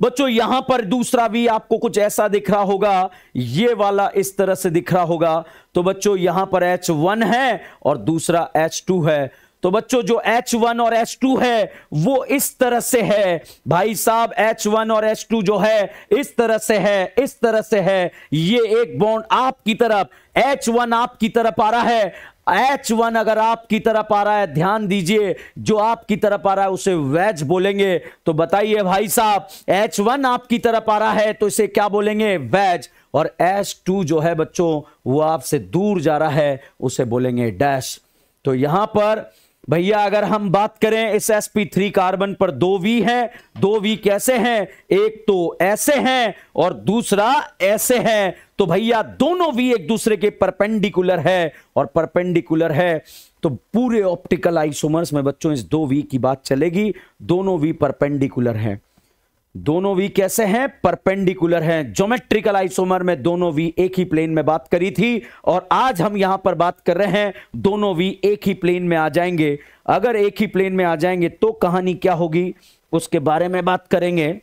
बच्चों यहां पर दूसरा भी आपको कुछ ऐसा दिख रहा होगा, ये वाला इस तरह से दिख रहा होगा। तो बच्चों यहां पर H1 है और दूसरा H2 है। तो बच्चों जो H1 और H2 है वो इस तरह से है भाई साहब, H1 और H2 जो है इस तरह से है, इस तरह से है। ये एक बॉन्ड आपकी तरफ, H1 आपकी तरफ आ रहा है। H1 अगर आपकी तरफ आ रहा है, ध्यान दीजिए, जो आपकी तरफ आ रहा है उसे वेज बोलेंगे। तो बताइए भाई साहब, H1 आपकी तरफ आ रहा है तो इसे क्या बोलेंगे? वेज। और H2 जो है बच्चों वो आपसे दूर जा रहा है, उसे बोलेंगे डैश। तो यहां पर भैया अगर हम बात करें इस sp3 कार्बन पर 2V हैं। 2V कैसे हैं? एक तो ऐसे हैं और दूसरा ऐसे हैं। तो भैया दोनों V एक दूसरे के परपेंडिकुलर है, और परपेंडिकुलर है तो पूरे ऑप्टिकल आइसोमर्स में बच्चों इस 2V की बात चलेगी। दोनों V परपेंडिकुलर हैं। दोनों V कैसे हैं? परपेंडिकुलर हैं। ज्योमेट्रिकल आइसोमर में दोनों V एक ही प्लेन में बात करी थी, और आज हम यहां पर बात कर रहे हैं दोनों V एक ही प्लेन में आ जाएंगे। अगर एक ही प्लेन में आ जाएंगे तो कहानी क्या होगी उसके बारे में बात करेंगे।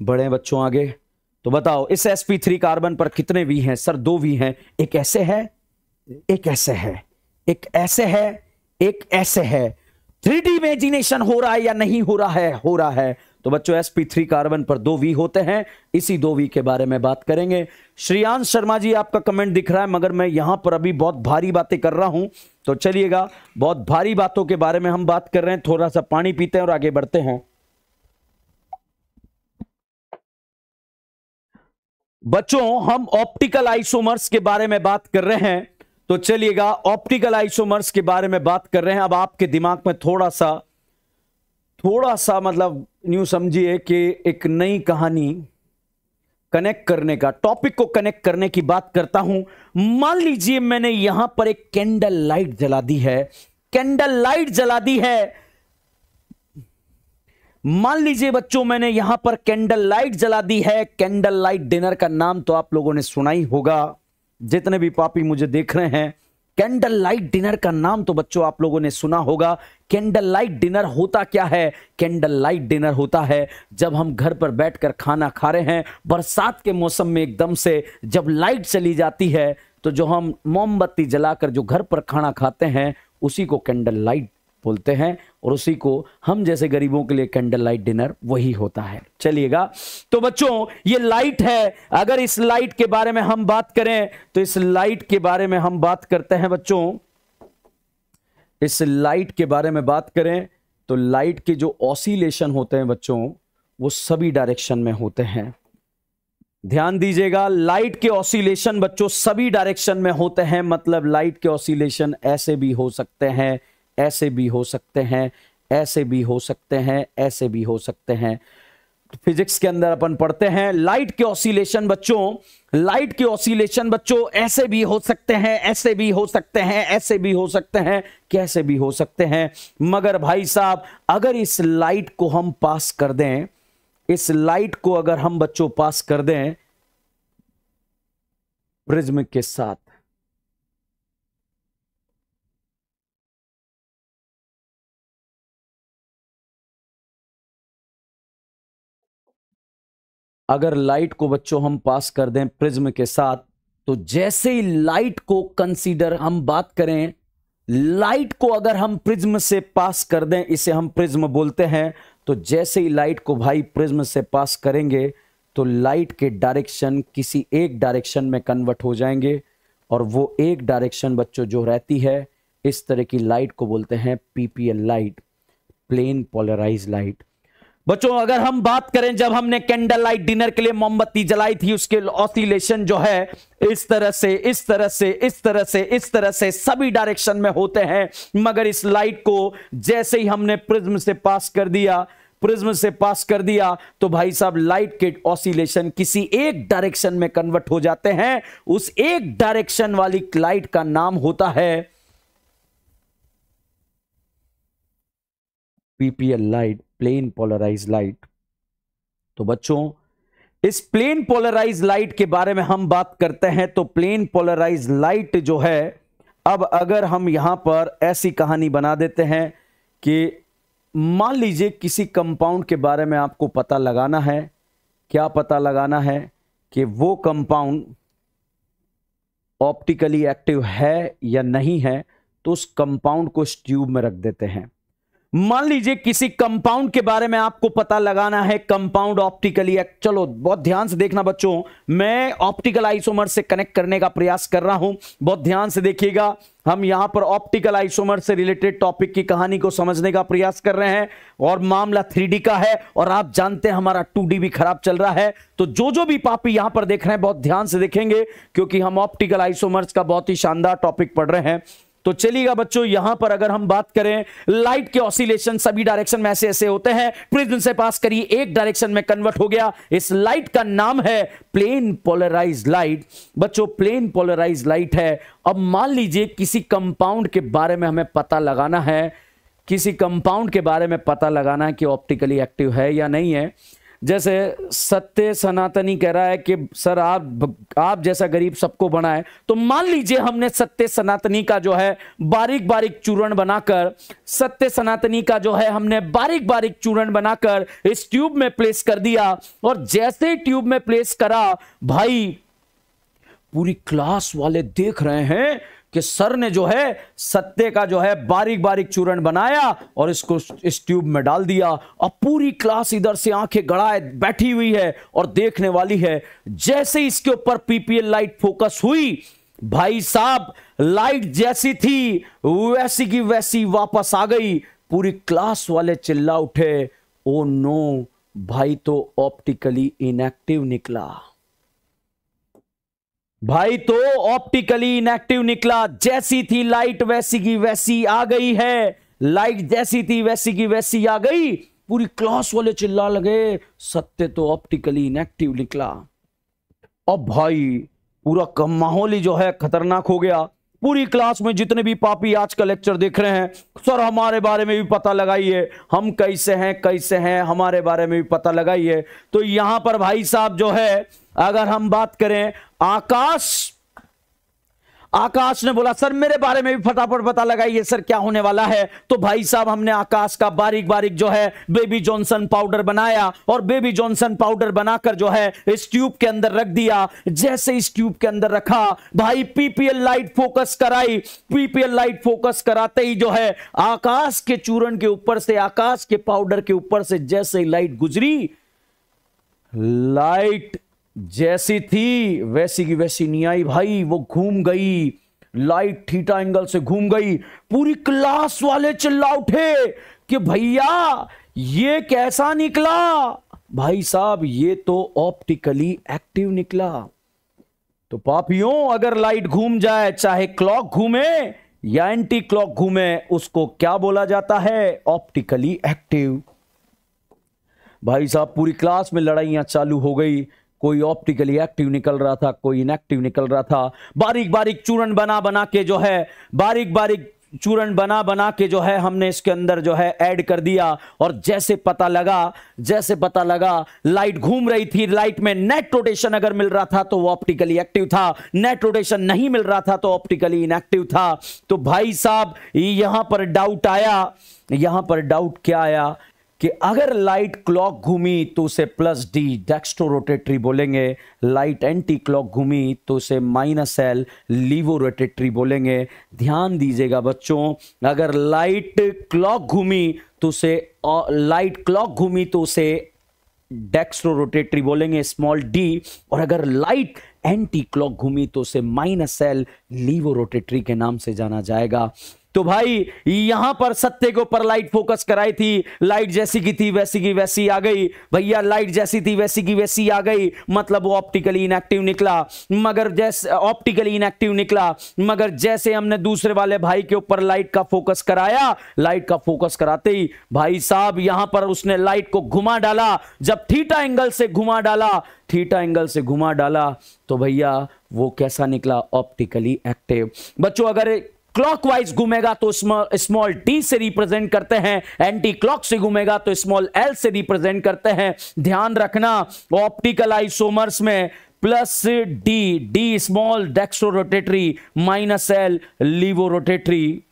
बढ़े बच्चों आगे। तो बताओ इस sp3 कार्बन पर कितने V हैं? सर 2 V हैं। एक ऐसे है, एक ऐसे है, एक ऐसे है, एक ऐसे है। 3D इमेजिनेशन हो रहा है या नहीं हो रहा है? हो रहा है। तो बच्चों sp3 कार्बन पर 2V होते हैं, इसी 2V के बारे में बात करेंगे। श्रेयांश शर्मा जी आपका कमेंट दिख रहा है, मगर मैं यहां पर अभी बहुत भारी बातें कर रहा हूं, तो चलिएगा बहुत भारी बातों के बारे में हम बात कर रहे हैं। थोड़ा सा पानी पीते हैं और आगे बढ़ते हैं। बच्चों हम ऑप्टिकल आइसोमर्स के बारे में बात कर रहे हैं, तो चलिएगा ऑप्टिकल आइसोमर्स के बारे में बात कर रहे हैं। अब आपके दिमाग में थोड़ा सा मतलब न्यू समझिए कि एक नई कहानी कनेक्ट करने का, टॉपिक को कनेक्ट करने की बात करता हूं। मान लीजिए मैंने यहां पर एक कैंडल लाइट जला दी है, कैंडल लाइट जला दी है। मान लीजिए बच्चों मैंने यहां पर कैंडल लाइट जला दी है। कैंडल लाइट डिनर का नाम तो आप लोगों ने सुना ही होगा, जितने भी पापी मुझे देख रहे हैं। कैंडल लाइट डिनर का नाम तो बच्चों आप लोगों ने सुना होगा। कैंडल लाइट डिनर होता क्या है? कैंडल लाइट डिनर होता है जब हम घर पर बैठकर खाना खा रहे हैं, बरसात के मौसम में एकदम से जब लाइट चली जाती है, तो जो हम मोमबत्ती जलाकर जो घर पर खाना खाते हैं उसी को कैंडल लाइट बोलते हैं, और उसी को हम जैसे गरीबों के लिए कैंडल लाइट डिनर वही होता है। चलिएगा, तो बच्चों ये लाइट है। अगर इस लाइट के बारे में हम बात करें तो इस लाइट के बारे में हम बात करते हैं बच्चों, इस लाइट के बारे में बात करें तो लाइट के जो ऑसिलेशन होते हैं बच्चों वो सभी डायरेक्शन में होते हैं। ध्यान दीजिएगा, लाइट के ऑसिलेशन बच्चों सभी डायरेक्शन में होते हैं। मतलब लाइट के ऑसिलेशन ऐसे भी हो सकते हैं, ऐसे भी हो सकते हैं, ऐसे भी हो सकते हैं, ऐसे भी हो सकते हैं। तो फिजिक्स के अंदर अपन पढ़ते हैं लाइट के ऑसिलेशन बच्चों, लाइट के ऑसिलेशन बच्चों ऐसे भी हो सकते हैं, ऐसे भी हो सकते हैं, ऐसे भी हो सकते हैं, कैसे भी हो सकते हैं। मगर भाई साहब अगर इस लाइट को हम पास कर दें, इस लाइट को अगर हम बच्चों पास कर दें प्रिज्म के साथ, अगर लाइट को बच्चों हम पास कर दें प्रिज्म के साथ, तो जैसे ही लाइट को कंसीडर हम बात करें, लाइट को अगर हम प्रिज्म से पास कर दें, इसे हम प्रिज्म बोलते हैं, तो जैसे ही लाइट को भाई प्रिज्म से पास करेंगे तो लाइट के डायरेक्शन किसी एक डायरेक्शन में कन्वर्ट हो जाएंगे, और वो एक डायरेक्शन बच्चों जो रहती है, इस तरह की लाइट को बोलते हैं PPL light, plane polarise light. बच्चों अगर हम बात करें जब हमने कैंडल लाइट डिनर के लिए मोमबत्ती जलाई थी, उसके ऑसिलेशन जो है इस तरह से, इस तरह से, इस तरह से, इस तरह से सभी डायरेक्शन में होते हैं। मगर इस लाइट को जैसे ही हमने प्रिज्म से पास कर दिया, प्रिज्म से पास कर दिया, तो भाई साहब लाइट के ऑसिलेशन किसी एक डायरेक्शन में कन्वर्ट हो जाते हैं। उस एक डायरेक्शन वाली लाइट का नाम होता है PPL light, plane polarise light. तो बच्चों इस प्लेन पोलराइज लाइट के बारे में हम बात करते हैं तो प्लेन पोलराइज लाइट जो है, अब अगर हम यहां पर ऐसी कहानी बना देते हैं कि मान लीजिए किसी कंपाउंड के बारे में आपको पता लगाना है, क्या पता लगाना है कि वो कंपाउंड ऑप्टिकली एक्टिव है या नहीं है, तो उस कंपाउंड को इस ट्यूब में रख देते हैं। मान लीजिए किसी कंपाउंड के बारे में आपको पता लगाना है, कंपाउंड ऑप्टिकली एक्ट, चलो बहुत ध्यान से देखना बच्चों, मैं ऑप्टिकल आइसोमर से कनेक्ट करने का प्रयास कर रहा हूं, बहुत ध्यान से देखिएगा। हम यहां पर ऑप्टिकल आइसोमर से रिलेटेड टॉपिक की कहानी को समझने का प्रयास कर रहे हैं और मामला 3D का है और आप जानते हैं हमारा 2D भी खराब चल रहा है। तो जो भी पापी यहां पर देख रहे हैं बहुत ध्यान से देखेंगे, क्योंकि हम ऑप्टिकल आइसोमर्स का बहुत ही शानदार टॉपिक पढ़ रहे हैं। तो चलिएगा बच्चों, यहां पर अगर हम बात करें, लाइट के ऑसिलेशन सभी डायरेक्शन में ऐसे ऐसे होते हैं, प्रिज्म से पास करिए एक डायरेक्शन में कन्वर्ट हो गया। इस लाइट का नाम है प्लेन पोलराइज्ड लाइट। बच्चों प्लेन पोलराइज्ड लाइट है। अब मान लीजिए किसी कंपाउंड के बारे में हमें पता लगाना है, किसी कंपाउंड के बारे में पता लगाना है कि ऑप्टिकली एक्टिव है या नहीं है। जैसे सत्य सनातनी कह रहा है कि सर आप जैसा गरीब सबको बनाए, तो मान लीजिए हमने सत्य सनातनी का जो है बारीक बारीक चूर्ण बनाकर, सत्य सनातनी का जो है हमने बारीक बारीक चूर्ण बनाकर इस ट्यूब में प्लेस कर दिया, और जैसे ही ट्यूब में प्लेस करा भाई पूरी क्लास वाले देख रहे हैं कि सर ने जो है सत्य का जो है बारीक बारीक चूर्ण बनाया और इसको इस ट्यूब में डाल दिया। अब पूरी क्लास इधर से आंखें गड़ाए बैठी हुई है और देखने वाली है। जैसे इसके ऊपर पीपीएल लाइट फोकस हुई, भाई साहब लाइट जैसी थी वैसी की वैसी वापस आ गई। पूरी क्लास वाले चिल्ला उठे, ओ नो भाई तो ऑप्टिकली इनएक्टिव निकला, भाई तो ऑप्टिकली इनएक्टिव निकला। जैसी थी लाइट वैसी की वैसी आ गई है, लाइट जैसी थी वैसी की वैसी आ गई। पूरी क्लास वाले चिल्ला लगे, सत्य तो ऑप्टिकली इनएक्टिव निकला। अब भाई पूरा माहौल ही जो है खतरनाक हो गया। पूरी क्लास में जितने भी पापी आज का लेक्चर देख रहे हैं, सर हमारे बारे में भी पता लगाइए, हम कैसे हैं, हमारे बारे में भी पता लगाइए। तो यहां पर भाई साहब जो है, अगर हम बात करें आकाश ने बोला सर मेरे बारे में भी फटाफट पता लगाइए सर क्या होने वाला है। तो भाई साहब हमने आकाश का बारीक बारीक जो है बेबी जॉनसन पाउडर बनाया और बेबी जॉनसन पाउडर बनाकर जो है इस ट्यूब के अंदर रख दिया। जैसे इस ट्यूब के अंदर रखा भाई पीपीएल लाइट फोकस कराई, पीपीएल लाइट फोकस कराते ही जो है आकाश के चूर्ण के ऊपर से, आकाश के पाउडर के ऊपर से जैसे ही लाइट गुजरी, लाइट जैसी थी वैसी की वैसी नहीं आई भाई, वो घूम गई, लाइट थीटा एंगल से घूम गई। पूरी क्लास वाले चिल्ला उठे कि भैया ये कैसा निकला। भाई साहब ये तो ऑप्टिकली एक्टिव निकला। तो पापियों अगर लाइट घूम जाए, चाहे क्लॉक घूमे या एंटी क्लॉक घूमे, उसको क्या बोला जाता है? Optically active. भाई साहब पूरी क्लास में लड़ाइयां चालू हो गई, कोई ऑप्टिकली एक्टिव निकल रहा था, कोई इनएक्टिव निकल रहा था। बारीक बारीक चूर्ण बना बना के जो है, बारीक बारीक चूर्ण बना बना के जो है हमने इसके अंदर जो है ऐड कर दिया। और जैसे पता लगा लाइट घूम रही थी, लाइट में नेट रोटेशन अगर मिल रहा था तो वो ऑप्टिकली एक्टिव था, नेट रोटेशन नहीं मिल रहा था तो ऑप्टिकली इनएक्टिव था। तो भाई साहब यहां पर डाउट आया, यहां पर डाउट क्या आया कि अगर लाइट क्लॉक घूमी तो उसे प्लस डी डेक्स्ट्रो रोटेटरी बोलेंगे, लाइट एंटी क्लॉक घूमी तो उसे माइनस एल लीवो रोटेटरी बोलेंगे। ध्यान दीजिएगा बच्चों, अगर लाइट क्लॉक घूमी तो उसे डेक्स्ट्रो रोटेटरी बोलेंगे स्मॉल डी, और अगर लाइट एंटी क्लॉक घूमी तो उसे माइनस एल लीवो रोटेटरी के नाम से जाना जाएगा। तो भाई यहां पर सत्य के ऊपर लाइट फोकस कराई थी, लाइट जैसी की थी वैसी की वैसी आ गई। भैया लाइट जैसी थी वैसी की वैसी आ गई, मतलब वो ऑप्टिकली इनएक्टिव निकला। मगर जैसे ऑप्टिकली इनएक्टिव निकला, मगर जैसे हमने दूसरे वाले भाई के ऊपर लाइट का फोकस कराया, लाइट का फोकस कराते ही भाई साहब यहां पर उसने लाइट को घुमा डाला। जब थीटा एंगल से घुमा डाला तो भैया वो कैसा निकला? Optically active. बच्चों अगर क्लॉकवाइज घूमेगा तो स्मॉल टी से रिप्रेजेंट करते हैं, एंटी क्लॉक से घूमेगा तो स्मॉल एल से रिप्रेजेंट करते हैं। ध्यान रखना ऑप्टिकल आइसोमर्स में plus D, D small dextrorotatory, minus L laevorotatory.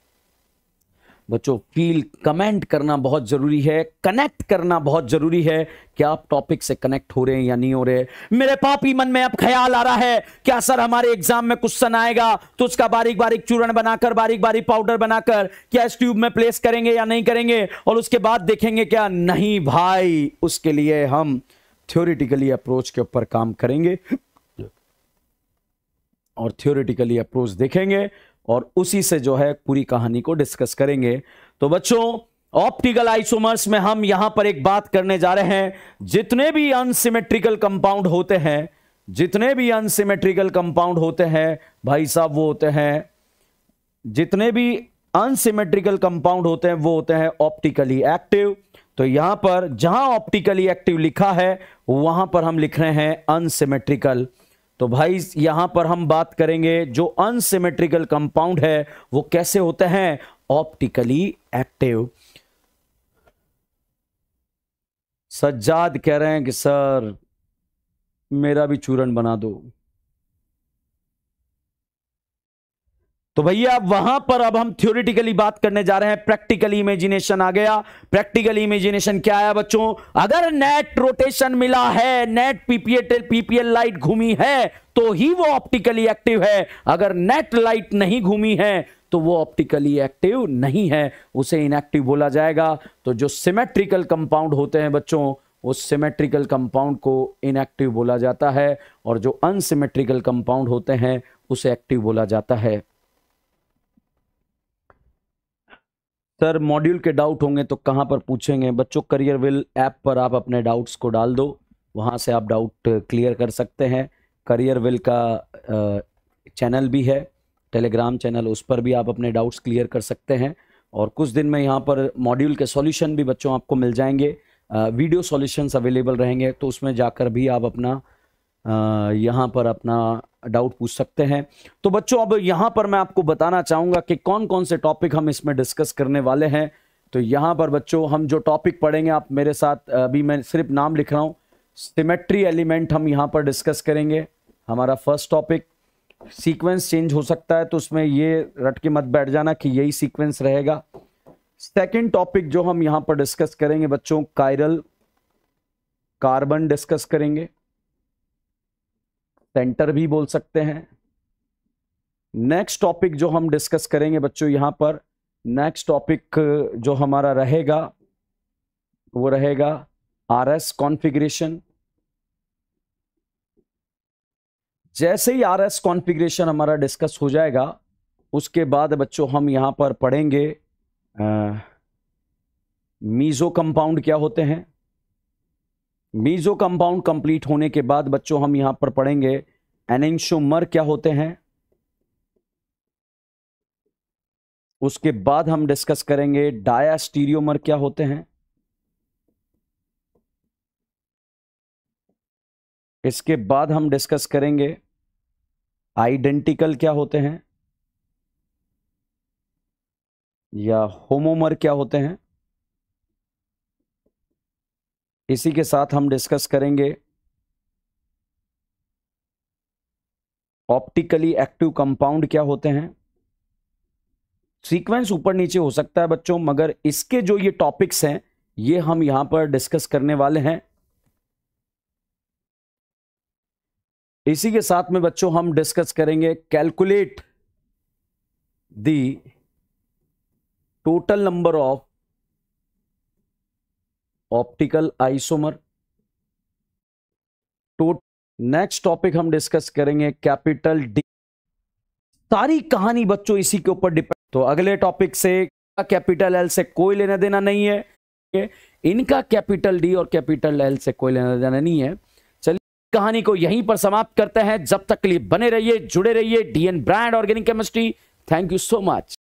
बच्चों फील कमेंट करना बहुत जरूरी है, कनेक्ट करना बहुत जरूरी है कि आप टॉपिक से कनेक्ट हो रहे हैं या नहीं हो रहे। मेरे पापी मन में अब ख्याल आ रहा है क्या सर हमारे एग्जाम में क्वेश्चन आएगा तो उसका बारीक बारीक चूर्ण बनाकर, बारीक बारीक पाउडर बनाकर क्या इस ट्यूब में प्लेस करेंगे या नहीं करेंगे और उसके बाद देखेंगे क्या? नहीं भाई, उसके लिए हम थ्योरेटिकली अप्रोच के ऊपर काम करेंगे और थ्योरेटिकली अप्रोच देखेंगे और उसी से जो है पूरी कहानी को डिस्कस करेंगे। तो बच्चों ऑप्टिकल आइसोमर्स में हम यहां पर एक बात करने जा रहे हैं, जितने भी अनसिमेट्रिकल कंपाउंड होते हैं, जितने भी अनसिमेट्रिकल कंपाउंड होते हैं भाई साहब वो होते हैं, जितने भी अनसिमेट्रिकल कंपाउंड होते हैं वो होते हैं ऑप्टिकली एक्टिव। तो यहां पर जहां ऑप्टिकली एक्टिव लिखा है वहां पर हम लिख रहे हैं अनसिमेट्रिकल। तो भाई यहां पर हम बात करेंगे जो अनसिमेट्रिकल कंपाउंड है वो कैसे होते हैं? Optically active. सज्जाद कह रहे हैं कि सर मेरा भी चूर्ण बना दो। तो भैया वहां पर अब हम थ्योरेटिकली बात करने जा रहे हैं, प्रैक्टिकल इमेजिनेशन आ गया। प्रैक्टिकल इमेजिनेशन क्या है बच्चों? अगर नेट रोटेशन मिला है, नेट पीपीएल लाइट घूमी है तो ही वो ऑप्टिकली एक्टिव है। अगर नेट लाइट नहीं घूमी है तो वो ऑप्टिकली एक्टिव नहीं है, उसे इनएक्टिव बोला जाएगा। तो जो सिमेट्रिकल कंपाउंड होते हैं बच्चों, उस सिमेट्रिकल कंपाउंड को इनएक्टिव बोला जाता है और जो अनसिमेट्रिकल कंपाउंड होते हैं उसे एक्टिव बोला जाता है। सर मॉड्यूल के डाउट होंगे तो कहां पर पूछेंगे? बच्चों करियर विल ऐप पर आप अपने डाउट्स को डाल दो, वहां से आप डाउट क्लियर कर सकते हैं। करियर विल का चैनल भी है, टेलीग्राम चैनल, उस पर भी आप अपने डाउट्स क्लियर कर सकते हैं। और कुछ दिन में यहाँ पर मॉड्यूल के सॉल्यूशन भी बच्चों आपको मिल जाएंगे, वीडियो सॉल्यूशंस अवेलेबल रहेंगे, तो उसमें जाकर भी आप अपना यहाँ पर अपना डाउट पूछ सकते हैं। तो बच्चों अब यहाँ पर मैं आपको बताना चाहूँगा कि कौन कौन से टॉपिक हम इसमें डिस्कस करने वाले हैं। तो यहाँ पर बच्चों हम जो टॉपिक पढ़ेंगे, आप मेरे साथ, अभी मैं सिर्फ नाम लिख रहा हूँ। सिमेट्री एलिमेंट हम यहाँ पर डिस्कस करेंगे, हमारा फर्स्ट टॉपिक। सीक्वेंस चेंज हो सकता है तो उसमें ये रट के मत बैठ जाना कि यही सीक्वेंस रहेगा। सेकेंड टॉपिक जो हम यहाँ पर डिस्कस करेंगे बच्चों, कायरल कार्बन डिस्कस करेंगे, सेंटर भी बोल सकते हैं। नेक्स्ट टॉपिक जो हम डिस्कस करेंगे बच्चों यहां पर, नेक्स्ट टॉपिक जो हमारा रहेगा वो रहेगा आरएस कॉन्फ़िगरेशन। जैसे ही आरएस कॉन्फ़िगरेशन हमारा डिस्कस हो जाएगा उसके बाद बच्चों हम यहां पर पढ़ेंगे मीजो कंपाउंड क्या होते हैं। मीजो कंपाउंड कंप्लीट होने के बाद बच्चों हम यहां पर पढ़ेंगे एनेंटियोमर क्या होते हैं। उसके बाद हम डिस्कस करेंगे डायस्टीरियोमर क्या होते हैं। इसके बाद हम डिस्कस करेंगे आइडेंटिकल क्या होते हैं या होमोमर क्या होते हैं। इसी के साथ हम डिस्कस करेंगे ऑप्टिकली एक्टिव कंपाउंड क्या होते हैं। सीक्वेंस ऊपर नीचे हो सकता है बच्चों, मगर इसके जो ये टॉपिक्स हैं ये हम यहां पर डिस्कस करने वाले हैं। इसी के साथ में बच्चों हम डिस्कस करेंगे calculate the total number of optical isomer. Next topic हम डिस्कस करेंगे कैपिटल डी। सारी कहानी बच्चों इसी के ऊपर डिपेंड। तो अगले टॉपिक से कैपिटल एल से कोई लेना देना नहीं है, इनका कैपिटल डी और कैपिटल एल से कोई लेना देना नहीं है। चलिए कहानी को यहीं पर समाप्त करते हैं। जब तक के लिए बने रहिए, जुड़े रहिए। DN brand organic chemistry. Thank you so much.